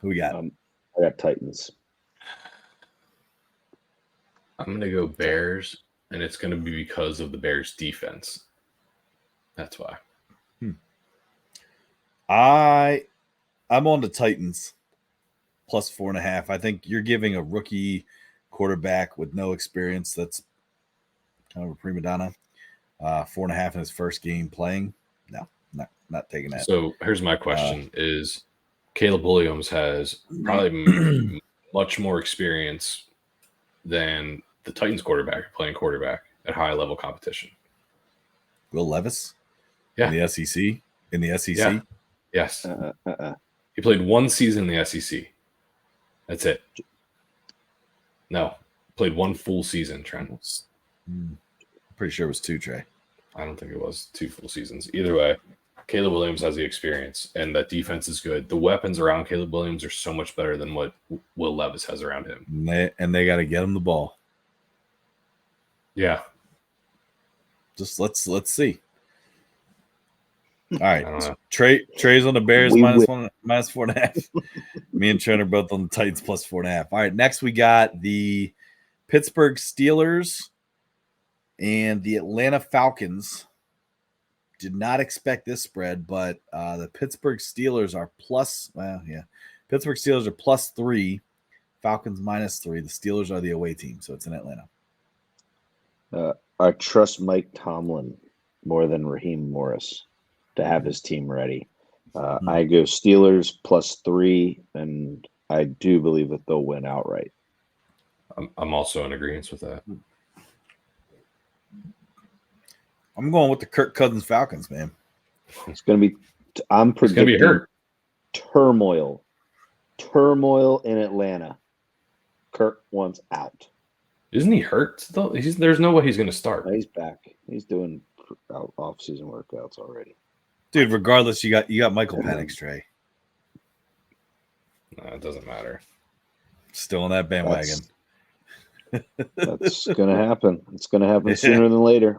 Who we got? I got Titans. I'm going to go Bears, and it's going to be because of the Bears' defense. That's why. I'm on the Titans plus 4.5. I think you're giving a rookie quarterback with no experience that's kind of a prima donna 4.5 in his first game playing. No, not taking that. So here's my question: is Caleb Williams has probably much more experience than the Titans quarterback playing quarterback at high level competition. Will Levis? Yeah. In the SEC? In the SEC? Yeah. Yes. He played one season in the SEC. That's it. No. Played one full season, Trent. I'm pretty sure it was 2, Trey. I don't think it was 2 full seasons. Either way, Caleb Williams has the experience, and that defense is good. The weapons around Caleb Williams are so much better than what Will Levis has around him. And they got to get him the ball. Yeah. Just let's see. All right, Trey's on the Bears minus 4.5. Me and Trent are both on the Titans plus 4.5. All right, next we got the Pittsburgh Steelers and the Atlanta Falcons. Did not expect this spread, but the Pittsburgh Steelers are Pittsburgh Steelers are plus 3, Falcons minus 3. The Steelers are the away team, so it's in Atlanta. I trust Mike Tomlin more than Raheem Morris to have his team ready. I go Steelers plus 3, and I do believe that they'll win outright. I'm also in agreement with that. I'm going with the Kirk Cousins Falcons, man. It's going to be. I'm predicting He's going to be hurt. Turmoil in Atlanta. Kirk wants out. Isn't he hurt though? There's no way he's going to start. He's back. He's doing off-season workouts already. Dude, regardless, you got Michael Penix, Trey. No, it doesn't matter. Still on that bandwagon. That's going to happen. It's going to happen sooner than later.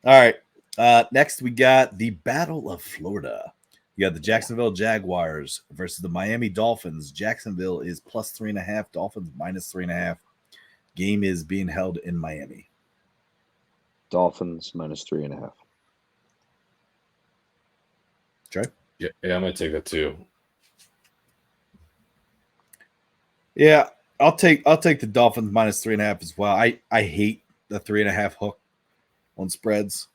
All right. Next, we got the Battle of Florida. You got the Jacksonville Jaguars versus the Miami Dolphins. Jacksonville is plus 3.5. Dolphins minus 3.5. Game is being held in Miami. Dolphins minus 3.5. Trey? Yeah, I'm going to take that too. Yeah, I'll take the Dolphins minus 3.5 as well. I hate the 3.5 hook on spreads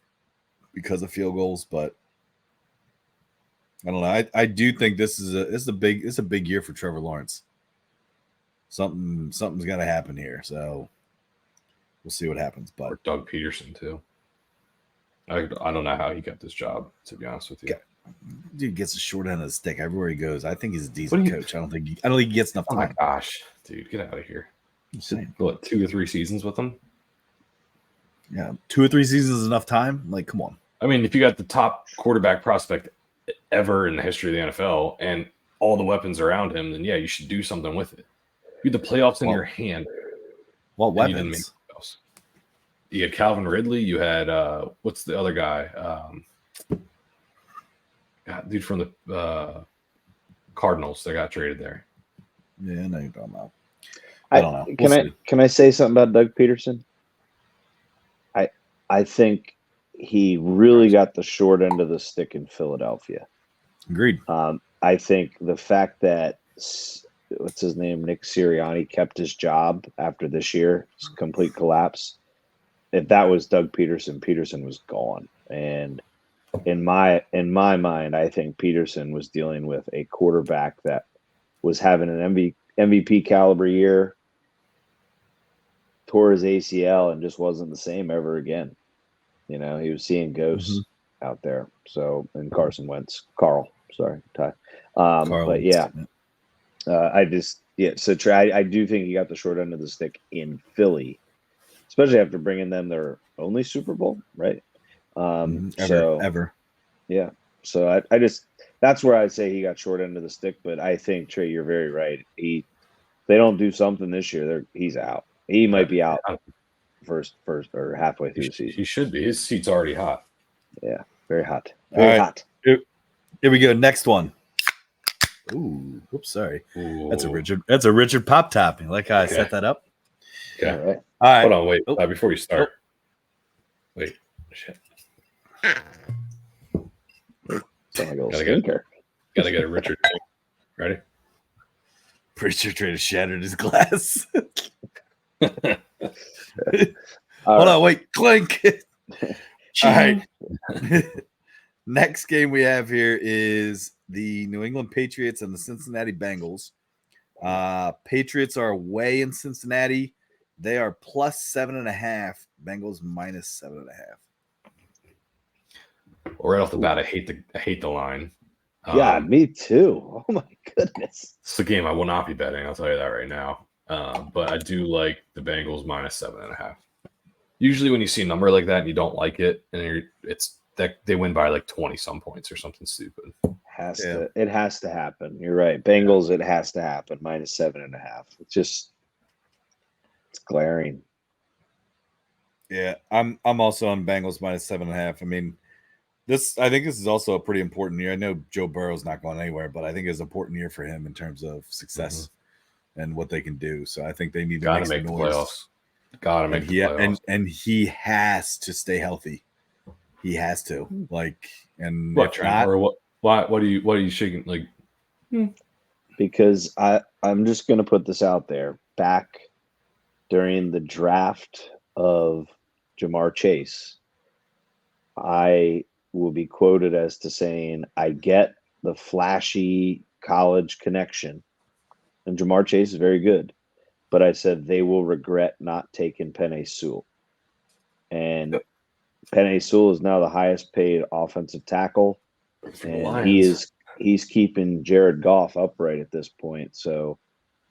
because of field goals, but I don't know. I do think this is a big year for Trevor Lawrence. Something's got to happen here, so we'll see what happens. But or Doug Peterson too. I don't know how he got this job, to be honest with you. Dude gets the short end of the stick everywhere he goes. I think he's a decent coach. I don't think he gets enough time. Oh my gosh, dude, get out of here! What, 2 or 3 seasons with him? Yeah, 2 or 3 seasons is enough time. Like, come on. I mean, if you got the top quarterback prospect ever in the history of the NFL and all the weapons around him, then yeah, you should do something with it. You had the playoffs in your hand. What weapons? You didn't make the playoffs. You had Calvin Ridley. You had what's the other guy? Dude from the Cardinals that got traded there. Yeah, I know you're talking about. I don't know. Can I say something about Doug Peterson? I think he really got the short end of the stick in Philadelphia. Agreed. I think the fact that what's his name, Nick Sirianni, kept his job after this year's complete collapse. If that was Doug Peterson, Peterson was gone. And in my mind, I think Peterson was dealing with a quarterback that was having an MVP caliber year, tore his ACL, and just wasn't the same ever again. You know, he was seeing ghosts out there. So, and Ty. But yeah. So I do think he got the short end of the stick in Philly, especially after bringing them their only Super Bowl, right? Ever. Yeah. So I just, that's where I'd say he got short end of the stick. But I think, Trey, you're very right. They don't do something this year, he's out. He might be out first or halfway through the season. He should be. His seat's already hot. Yeah, very hot. All Very right. hot. Here we go. Next one. Ooh, oops, sorry. Ooh. That's a Richard pop topping. Like how I Okay. set that up. Okay. All right. All right. Hold on, wait. Oh. Before you start. Wait. Shit. Sound like a little Gotta stinker. Gotta get a Richard. Ready? Richard Trader shattered his glass. All Hold right. on, wait. Clink. All right. Next game we have here is the New England Patriots and the Cincinnati Bengals. Patriots are away in Cincinnati. They are plus 7.5. Bengals minus 7.5. Well, right off the bat, I hate the line. Yeah, me too. Oh my goodness. It's the game I will not be betting. I'll tell you that right now. But I do like the Bengals minus 7.5. Usually, when you see a number like that and you don't like it, and it's that they win by like 20 some points or something stupid. It has to happen. You're right. Bengals, it has to happen. Minus 7.5. It's glaring. Yeah, I'm also on Bengals minus 7.5. I mean, I think this is also a pretty important year. I know Joe Burrow's not going anywhere, but I think it's an important year for him in terms of success and what they can do. So I think they need to make the noise. playoffs. Gotta make the playoffs. And he has to stay healthy. He has to. And What, if Trent? not, Or what? What are you shaking? Like, Because I'm just going to put this out there. Back during the draft of Jamar Chase, I will be quoted as to saying, I get the flashy college connection. And Jamar Chase is very good. But I said they will regret not taking Penei Sewell. And Penei Sewell is now the highest paid offensive tackle. And he's keeping Jared Goff upright at this point. So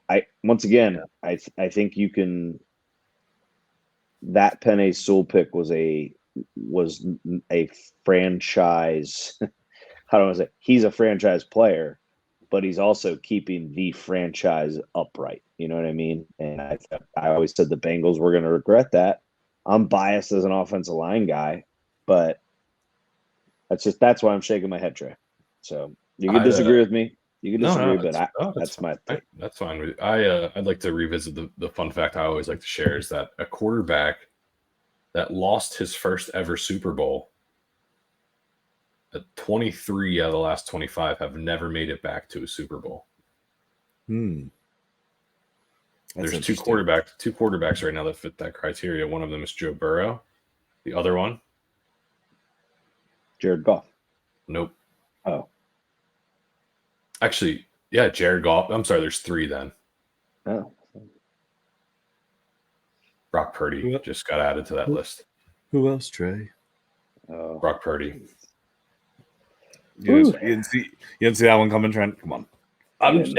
I think you can. That Penei Sewell pick was a franchise. How do I say? He's a franchise player, but he's also keeping the franchise upright. You know what I mean? And I always said the Bengals were going to regret that. I'm biased as an offensive line guy, but that's why I'm shaking my head, Trey. So you can disagree with me. You can disagree, but that's my thing. That's fine. I'd like to revisit the fun fact I always like to share is that a quarterback that lost his first ever Super Bowl, 23 out of the last 25 have never made it back to a Super Bowl. There's two quarterbacks right now that fit that criteria. One of them is Joe Burrow. The other one, Jared Goff. Nope. Oh. Actually, yeah, Jared Goff. I'm sorry, there's three then. Oh. Brock Purdy just got added to that list. Who else, Trey? Oh. Brock Purdy. You didn't see that one coming, Trent? Come on. His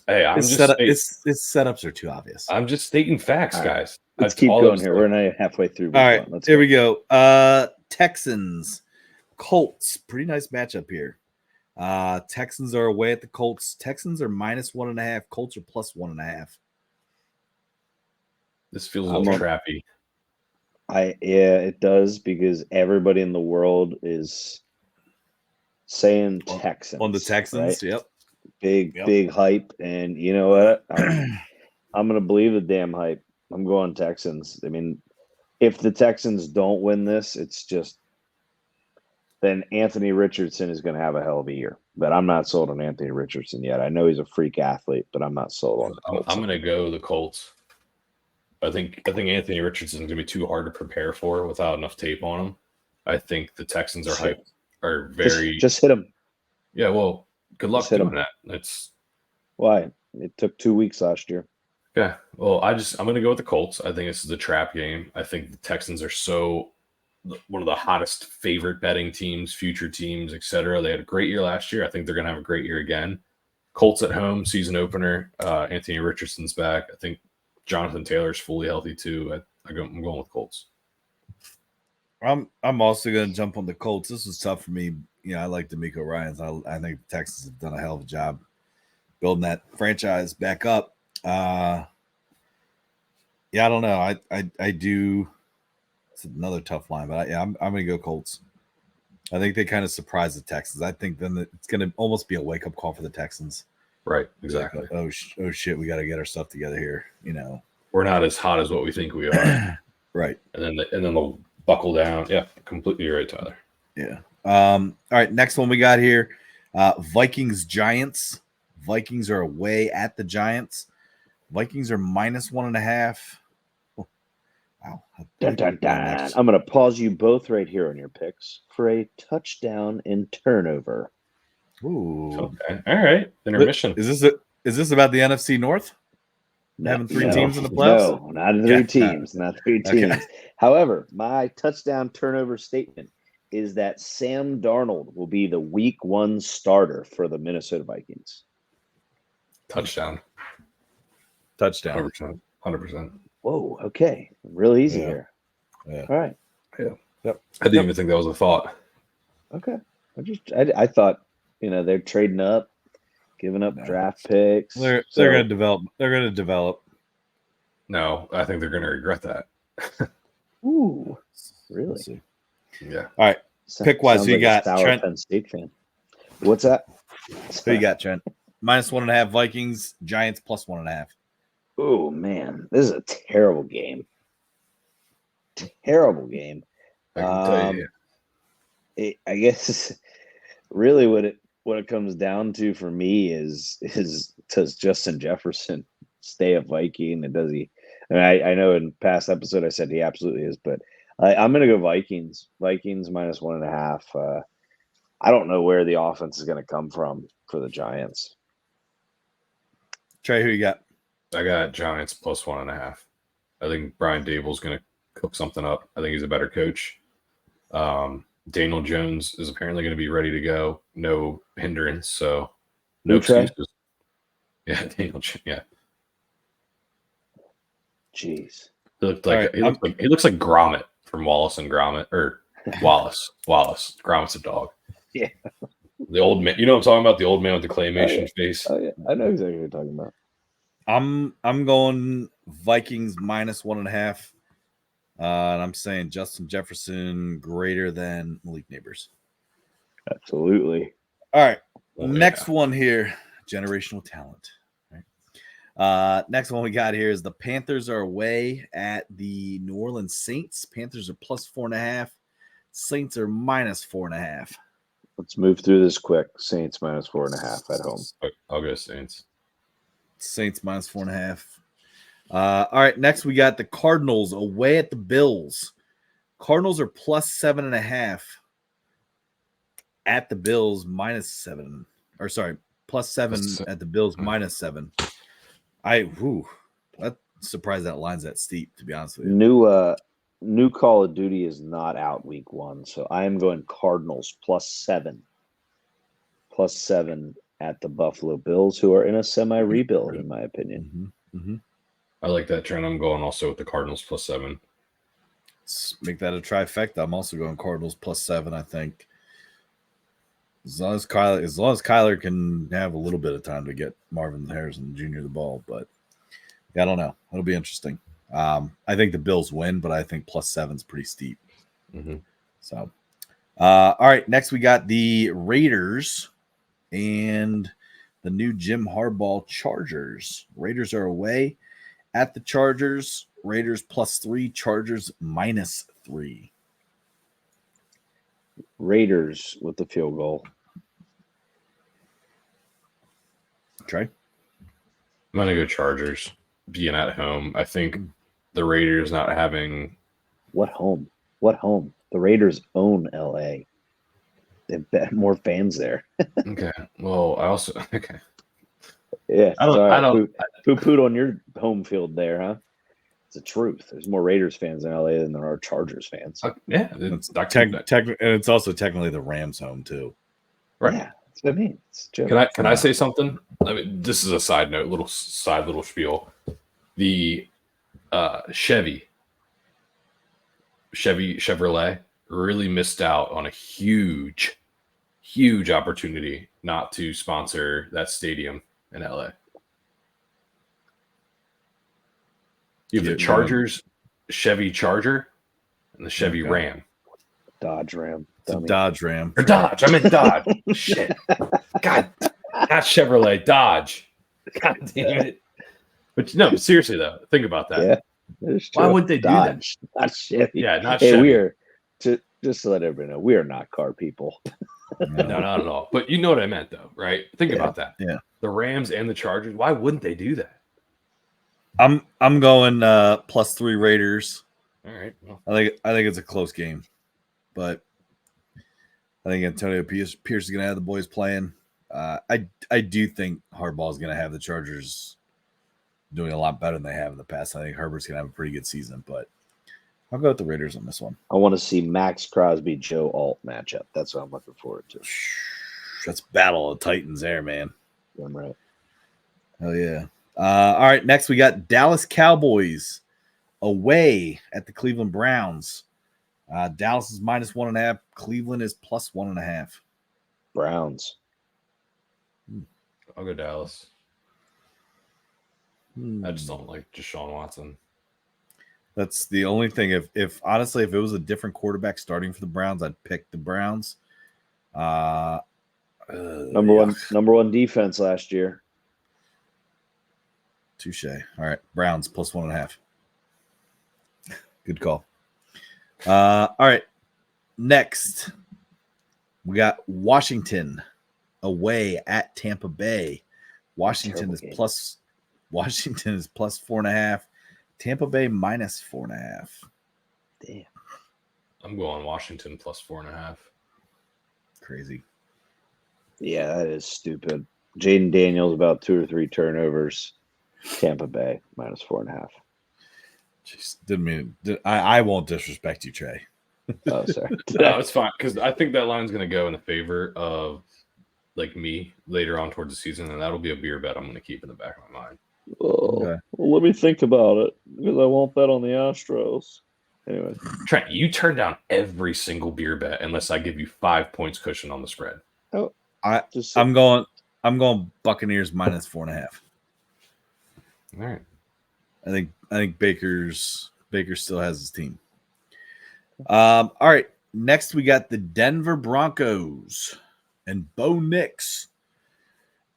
setups are too obvious. I'm just stating facts, guys. Let's keep going here. We're not halfway through. All right, here we go. Texans, Colts. Pretty nice matchup here. Texans are away at the Colts. Texans are minus 1.5. Colts are plus 1.5. This feels a little trappy. It does, because everybody in the world is saying Texans on the Texans. Right? Yep. Big hype, and you know what? I'm gonna believe the damn hype. I'm going Texans. I mean, if the Texans don't win this, it's just then Anthony Richardson is going to have a hell of a year. But I'm not sold on Anthony Richardson yet. I know he's a freak athlete, but I'm not sold on the Colts. I'm going to go the Colts. I think Anthony Richardson is going to be too hard to prepare for without enough tape on him. I think the Texans are very just hit him. Yeah, well, good luck doing that. That's why it took 2 weeks last year. Yeah, well, I'm going to go with the Colts. I think this is a trap game. I think the Texans are one of the hottest favorite betting teams, future teams, etc. They had a great year last year. I think they're going to have a great year again. Colts at home, season opener. Anthony Richardson's back. I think Jonathan Taylor's fully healthy too. I'm going with Colts. I'm also going to jump on the Colts. This was tough for me. I like DeMeco Ryans. I think the Texans have done a hell of a job building that franchise back up. Yeah, I don't know. I do. It's another tough line, but I'm going to go Colts. I think they kind of surprise the Texans. I think then it's going to almost be a wake up call for the Texans. Right, It's like, exactly. oh shit, we got to get our stuff together here. We're not as hot as what we think we are. Right. And then they'll buckle down. Yeah, completely right, Tyler. Yeah. All right. Next one we got here, Vikings Giants. Vikings are away at the Giants. Vikings are -1.5. Oh, wow. Dun, dun, dun. I'm going to pause you both right here on your picks for a touchdown and turnover. Ooh. Okay. All right. Intermission. Is this about the NFC North? Having three teams in the playoffs? No, not three teams. Not three teams. Okay. However, my touchdown turnover statement is that Sam Darnold will be the week 1 starter for the Minnesota Vikings. Touchdown. 100%. 100%. Whoa, okay. Real easy here. Yeah. All right. Yeah. Yep. I didn't even think that was a thought. Okay. I thought, they're trading up, giving up draft picks. They're going to develop. They're going to develop. No, I think they're going to regret that. Ooh, really? We'll see. Yeah. All right. Pick-wise, who you got, Sour Trent? Penn State fan. What's that? Who you got, Trent? -1.5 Vikings, Giants +1.5. Oh man, this is a terrible game. Terrible game. I can tell you. I guess really what it comes down to for me is does Justin Jefferson stay a Viking, and does he? And I know in past episode I said he absolutely is, but I'm going to go Vikings. Vikings -1.5. I don't know where the offense is going to come from for the Giants. Trey, who you got? I got Giants +1.5. I think Brian Dable's going to cook something up. I think he's a better coach. Daniel Jones is apparently going to be ready to go. No hindrance, so no excuses. Yeah, Daniel. Yeah. Jeez. He looks like Gromit from Wallace and Gromit, or Wallace. Gromit's a dog. Yeah. The old man. You know what I'm talking about? The old man with the claymation face. Oh yeah, I know exactly what you're talking about. I'm going Vikings -1.5. And I'm saying Justin Jefferson greater than Malik Neighbors. Absolutely. All right. Oh, Next one here. Generational talent. Right. Next one we got here is the Panthers are away at the New Orleans Saints. Panthers are +4.5. Saints are -4.5. Let's move through this quick. Saints -4.5 at home. I'll go Saints. Saints -4.5. All right, next we got the Cardinals away at the Bills. Cardinals are +7.5 at the Bills -7. Or sorry, +7 at the Bills -7. I'm surprised that line's that steep, to be honest with you. New Call of Duty is not out week 1, so I am going Cardinals +7. +7 at the Buffalo Bills, who are in a semi-rebuild, in my opinion. Mm-hmm. I like that trend. I'm going also with the Cardinals +7. Let's make that a trifecta. I'm also going Cardinals +7. I think as long as Kyler can have a little bit of time to get Marvin Harrison Jr. the ball, but yeah, I don't know. It'll be interesting. I think the Bills win, but I think +7 is pretty steep. Mm-hmm. So, all right. Next, we got the Raiders and the new Jim Harbaugh Chargers. Raiders are away at the Chargers. Raiders +3, Chargers -3. Raiders with the field goal. Trey? I'm going to go Chargers, being at home. I think the Raiders not having... What home? The Raiders own LA. They've got more fans there. Okay. Well, I also... Okay. Yeah. I don't... Poo-pooed on your home field there, huh? It's the truth. There's more Raiders fans in LA than there are Chargers fans. Yeah. It's also technically the Rams' home, too. Right. Yeah. That's what I mean. Can I say something? I mean, this is a side note, little spiel. The Chevrolet really missed out on a huge opportunity not to sponsor that stadium in LA. You have the Get Chargers, Chevy Charger, and the Chevy Okay. Ram. Dodge Ram. It's a Dummy. Dodge Ram. Or Dodge. I meant Dodge. Shit. God, not Chevrolet. Dodge. God damn it. But no, seriously though, think about that. Yeah. It's Why true. would they do that? Dodge, not Chevy. Yeah, not Hey, Chevy. we are just to let everybody know, we are not car people. No, not at all. But you know what I meant, though, right? Think Yeah. about that. Yeah. The Rams and the Chargers. Why wouldn't they do that? I'm going +3 Raiders. All right. Well, I think it's a close game, but I think Antonio Pierce is going to have the boys playing. I do think Harbaugh is going to have the Chargers doing a lot better than they have in the past. I think Herbert's going to have a pretty good season, but I'll go with the Raiders on this one. I want to see Max Crosby, Joe Alt matchup. That's what I'm looking forward to. That's Battle of Titans there, man. I'm right. Hell yeah. All right, next we got Dallas Cowboys away at the Cleveland Browns. Dallas is -1.5. Cleveland is +1.5. Browns. I'll go Dallas. I just don't like Deshaun Watson. That's the only thing. If honestly, if it was a different quarterback starting for the Browns, I'd pick the Browns. Number one defense last year. Touche. All right, Browns +1.5. Good call. All right, next we got Washington away at Tampa Bay. Washington is game. +4.5. Tampa Bay -4.5. Damn. I'm going Washington +4.5. Crazy. Yeah, that is stupid. Jaden Daniels about 2 or 3 turnovers. Tampa Bay -4.5. Jeez, didn't mean. I won't disrespect you, Trey. Oh, sorry. No, it's fine because I think that line's going to go in the favor of like me later on towards the season, and that'll be a beer bet I'm going to keep in the back of my mind. Okay. Well, let me think about it because I won't bet on the Astros. Anyway, Trent, you turn down every single beer bet unless I give you 5 points cushion on the spread. I'm going Buccaneers -4.5. All right. I think Baker still has his team. All right. Next we got the Denver Broncos and Bo Nix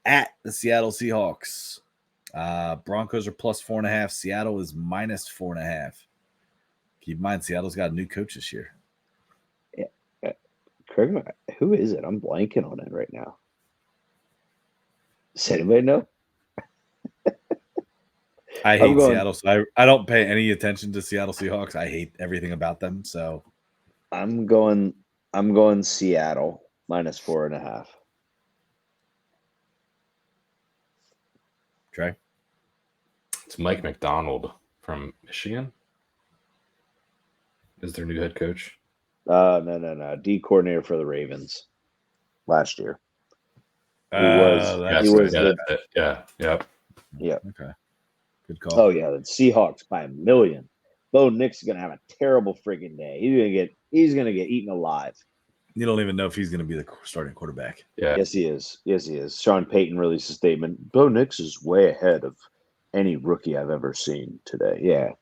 at the Seattle Seahawks. Broncos are +4.5. Seattle is -4.5. Keep in mind, Seattle's got a new coach this year. Craig, who is it? I'm blanking on it right now. Does anybody know? I hate Seattle, so I don't pay any attention to Seattle Seahawks. I hate everything about them. So I'm going Seattle -4.5. Trey. It's Mike McDonald from Michigan. Is their new head coach? No. D coordinator for the Ravens last year. That's he was yeah, the- that's it. Yeah. Yep. Yeah. Okay. Good call. Oh yeah, the Seahawks by 1 million. Bo Nix is gonna have a terrible freaking day. He's gonna get eaten alive. You don't even know if he's going to be the starting quarterback. Yeah. Yes, he is. Sean Payton released a statement. Bo Nix is way ahead of any rookie I've ever seen today. Yeah.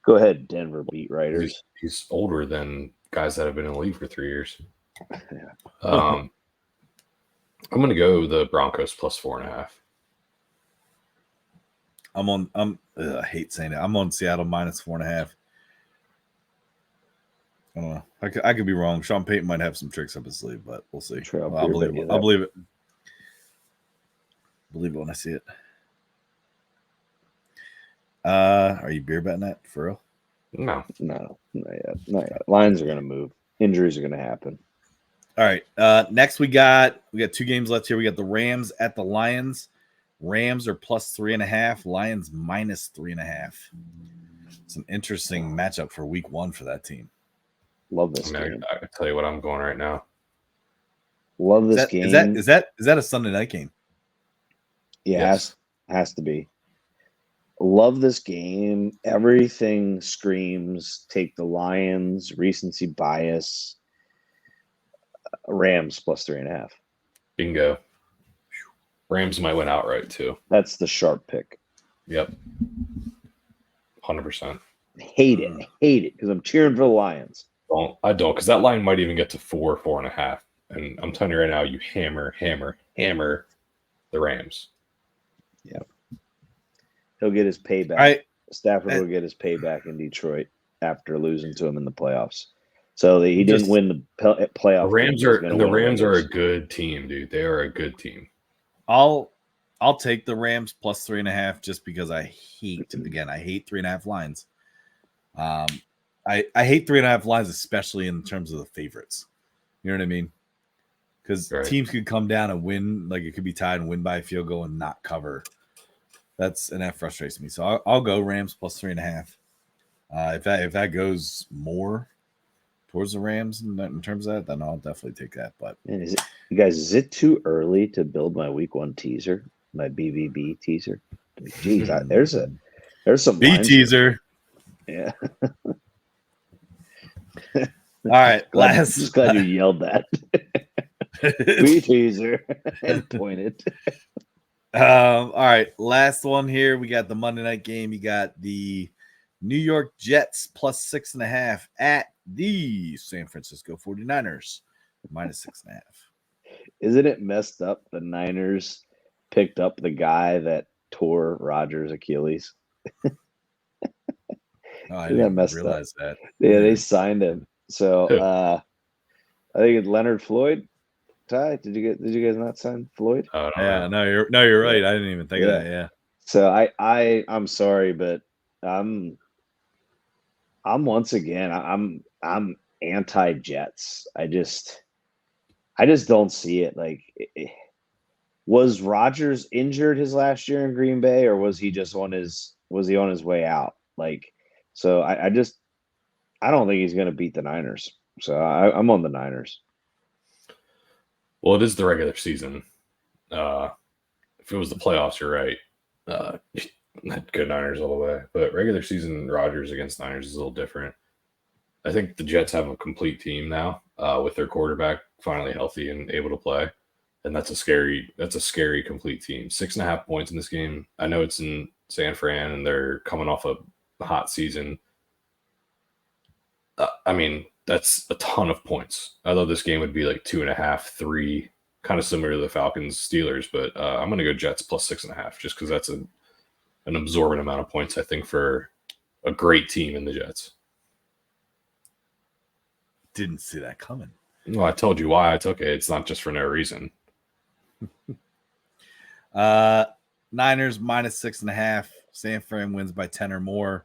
Go ahead, Denver beat writers. He's older than guys that have been in the league for 3 years. Yeah. I'm going to go the Broncos +4.5. I hate saying it. I'm on Seattle -4.5. I don't know. I could be wrong. Sean Payton might have some tricks up his sleeve, but we'll see. Trey, I'll believe it. I'll believe it. Believe it when I see it. Are you beer betting that for real? No. No, not yet. Lines are gonna move. Injuries are gonna happen. All right. Next we got 2 games left here. We got the Rams at the Lions. Rams are +3.5. Lions -3.5. It's an interesting matchup for week 1 for that team. Love this game. I tell you what, I'm going right now. Love this game. Is that a Sunday night game? Yeah, Yes. has to be. Love this game. Everything screams take the Lions, recency bias. Rams +3.5. Bingo. Rams might win outright too. That's the sharp pick. Yep. 100%. Hate it because I'm cheering for the Lions. I don't, because that line might even get to 4.5. And I'm telling you right now, you hammer the Rams. Yeah. He'll get his payback. Stafford will get his payback in Detroit after losing to him in the playoffs. So he didn't win the playoff. The Rams are a good team, dude. They are a good team. I'll take the Rams plus 3.5 just because I hate 3.5 lines. I hate 3.5 lines, especially in terms of the favorites. You know what I mean? Because teams could come down and win, like it could be tied and win by a field goal and not cover. That frustrates me. So I'll go Rams plus 3.5. If that goes more towards the Rams in terms of that, then I'll definitely take that. But man, is it too early to build my week 1 teaser, my BBB teaser? Geez, there's some B teaser. Yeah. All right, just glad you yelled that. B teaser and pointed. All right, last one here. We got the Monday night game. You got the New York Jets plus 6.5 at the San Francisco 49ers minus 6.5. Isn't it messed up? The Niners picked up the guy that tore Rodgers' Achilles. I didn't realize that. Yeah, they signed him. So I think it's Leonard Floyd. Ty, did you guys not sign Floyd? Yeah, no, you're right. I didn't even think of that. Yeah. So I'm sorry, but I'm once again I'm anti-Jets. I just don't see it. Like, was Rodgers injured his last year in Green Bay, or was he on his way out? Like, so I don't think he's going to beat the Niners. So I'm on the Niners. Well, it is the regular season. If it was the playoffs, you're right. Good Niners all the way. But regular season Rodgers against Niners is a little different. I think the Jets have a complete team now with their quarterback finally healthy and able to play. And that's a scary complete team. 6.5 points in this game. I know it's in San Fran and they're coming off a hot season. I mean, that's a ton of points. I thought this game would be like 2.5, 3, kind of similar to the Falcons Steelers, but I'm going to go Jets plus 6.5 just because that's an absorbent amount of points, I think, for a great team in the Jets. Didn't see that coming. Well, I told you why I took it. It's not just for no reason. Niners minus 6.5. San Fran wins by 10 or more.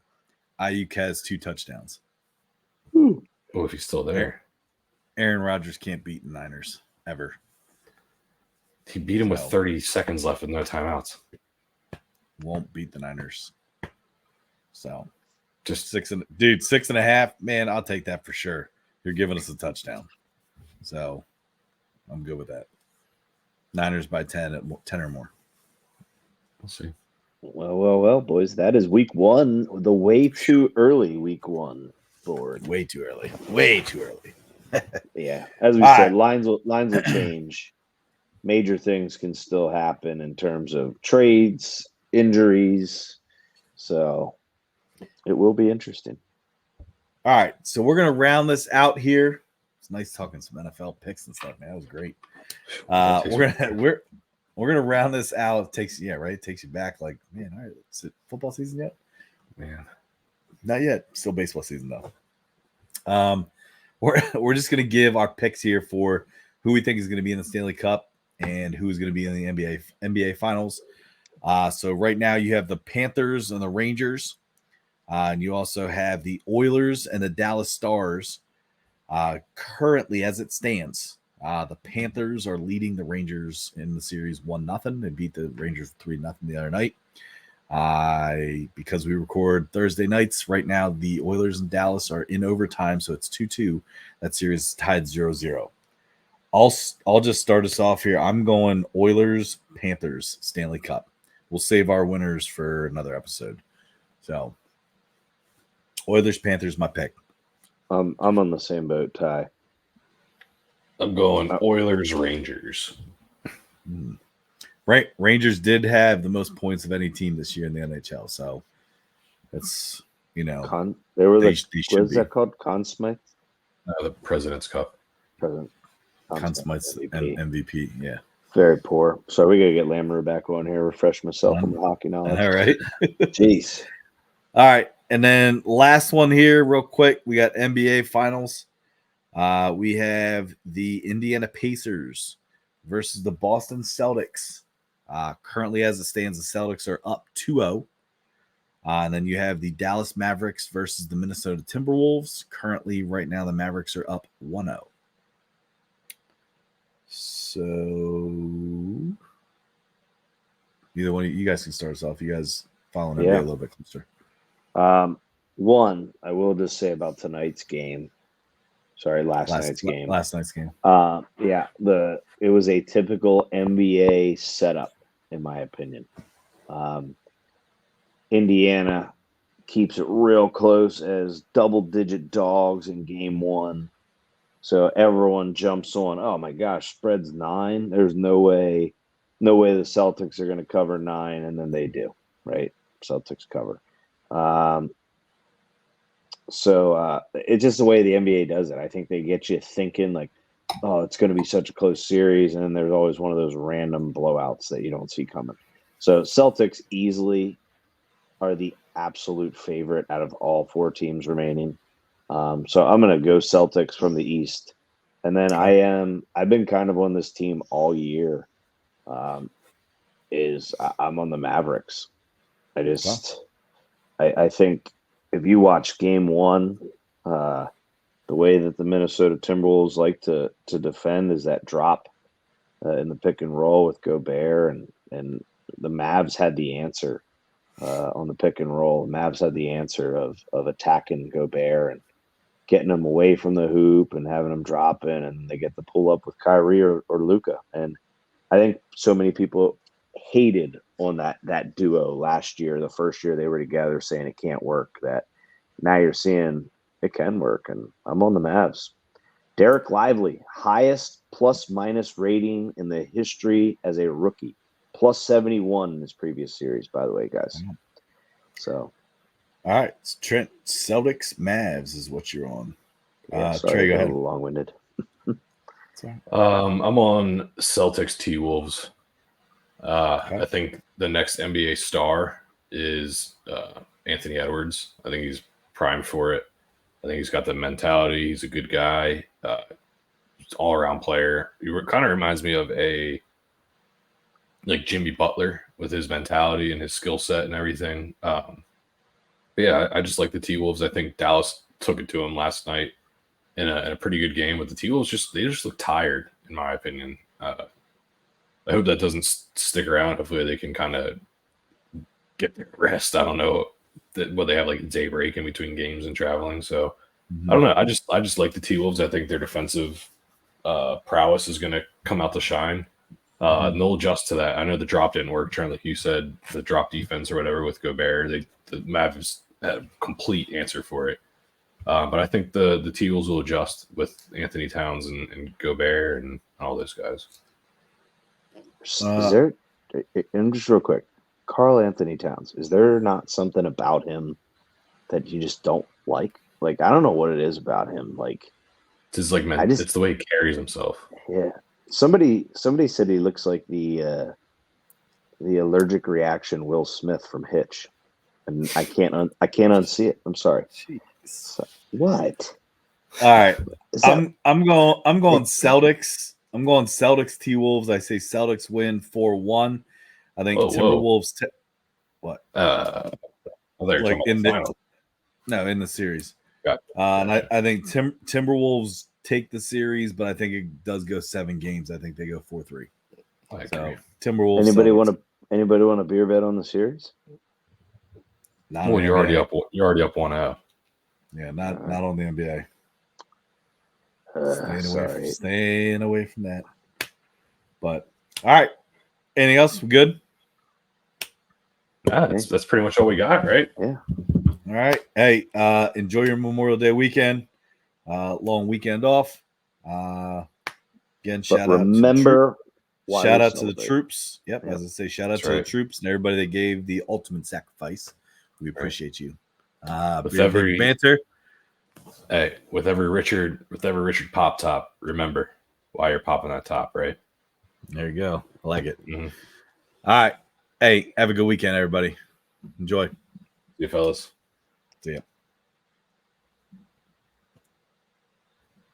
Ayuk has 2 touchdowns. Oh, if he's still there. Aaron Rodgers can't beat the Niners ever. He beat him with 30 seconds left with no timeouts. Won't beat the Niners. So just 6.5. Man, I'll take that for sure. You're giving us a touchdown. So I'm good with that. Niners by 10 or more. We'll see. Well, boys. That is week 1. The way too early week 1 board. Way too early. Yeah. As we said, lines will change. Major things can still happen in terms of trades, injuries. So it will be interesting. All right. So we're going to round this out here. It's nice talking some NFL picks and stuff, man. That was great. We're gonna round this out. It takes you back like, man, all right, is it football season yet? Man. Not yet. Still baseball season though. We're just gonna give our picks here for who we think is gonna be in the Stanley Cup and who's gonna be in the NBA finals. So right now you have the Panthers and the Rangers. And you also have the Oilers and the Dallas Stars. Currently, as it stands, the Panthers are leading the Rangers in the series 1-0. They beat the Rangers 3-0 the other night. Because we record Thursday nights right now, the Oilers and Dallas are in overtime, so it's 2-2. That series is tied 0-0. I'll just start us off here. I'm going Oilers, Panthers, Stanley Cup. We'll save our winners for another episode. So, Oilers, Panthers, my pick. I'm on the same boat, Ty. I'm going Oilers, Rangers. Right, Rangers did have the most points of any team this year in the NHL, so They were they what should is be. that called? Conn Smythe? The President's Cup. President. Conn Smythe's MVP. Yeah. Very poor. So we got to get Lamoureux back on here, refresh myself on the hockey knowledge. All right. Jeez. All right. And then last one here, real quick. We got NBA Finals. We have the Indiana Pacers versus the Boston Celtics. Currently, as it stands, the Celtics are up 2-0. And then you have the Dallas Mavericks versus the Minnesota Timberwolves. Currently, right now, the Mavericks are up 1-0. So, either one of you guys can start us off. You guys following NBA a little bit closer. One, I will just say about tonight's game. Sorry, last night's game. Last night's game. It was a typical NBA setup, in my opinion. Indiana keeps it real close as double-digit dogs in game one. So everyone jumps on, oh my gosh, spread's 9. There's no way the Celtics are going to cover 9, and then they do, right? Celtics cover. So it's just the way the NBA does it. I think they get you thinking like, oh, it's going to be such a close series, and then there's always one of those random blowouts that you don't see coming. So Celtics easily are the absolute favorite out of all 4 teams remaining. So I'm going to go Celtics from the East. And then I've been kind of on this team all year. I'm on the Mavericks. I think if you watch game 1, the way that the Minnesota Timberwolves like to defend is that drop in the pick and roll with Gobert, and the Mavs had the answer on the pick and roll. The Mavs had the answer of attacking Gobert and getting him away from the hoop and having him drop in, and they get the pull up with Kyrie or Luka. And I think so many people hated on that duo last year, the first year they were together, saying it can't work. That now you're seeing it can work, and I'm on the Mavs. Derek Lively, highest plus-minus rating in the history as a rookie, plus 71 in his previous series, by the way, guys. So, all right, Trent, Celtics, Mavs is what you're on. Sorry, Trey, go ahead. A little long-winded. I'm on Celtics T-Wolves. Okay. I think the next NBA star is Anthony Edwards. I think he's primed for it. I think he's got the mentality. He's a good guy. All-around player. He kind of reminds me of like Jimmy Butler with his mentality and his skill set and everything. I just like the T-Wolves. I think Dallas took it to him last night in a pretty good game. But the T-Wolves just look tired, in my opinion. I hope that doesn't stick around. Hopefully they can kind of get their rest. I don't know they have like a day break in between games and traveling. So I don't know. I just like the T-Wolves. I think their defensive prowess is going to come out to shine. And they'll adjust to that. I know the drop didn't work, Trent, like you said, the drop defense or whatever with Gobert. The Mavs had a complete answer for it. But I think the T-Wolves will adjust with Anthony Towns and Gobert and all those guys. Is there, and just real quick, Karl Anthony Towns, is there not something about him that you just don't like? Like, I don't know what it is about him. Like, it's like, man, it's the way he carries himself. Yeah. Somebody said he looks like the allergic reaction Will Smith from Hitch, and I can't unsee it. I'm sorry. So, what? All right, I'm going Celtics. I'm going Celtics T-Wolves. I say Celtics win 4-1. I think Timberwolves. What? Like in the series. Got and I think Timberwolves take the series, but I think it does go 7 games. I think they go 4-3. I agree. So Timberwolves. Anybody want a beer bet on the series? Well, you're already up 1-0. Yeah, not on the NBA. Staying away from that. But all right. Anything else? We good? Yeah, that's pretty much all we got, right? Yeah. All right. Hey, enjoy your Memorial Day weekend. Long weekend off. Again, shout out to the troops. Yep, as I say, shout out to the troops and everybody that gave the ultimate sacrifice. We appreciate you. With Baker every Banter. Hey, with every Richard pop top, remember why you're popping that top, right? There you go. I like it. Mhm. All right. Hey, have a good weekend, everybody. Enjoy. You fellas. See ya.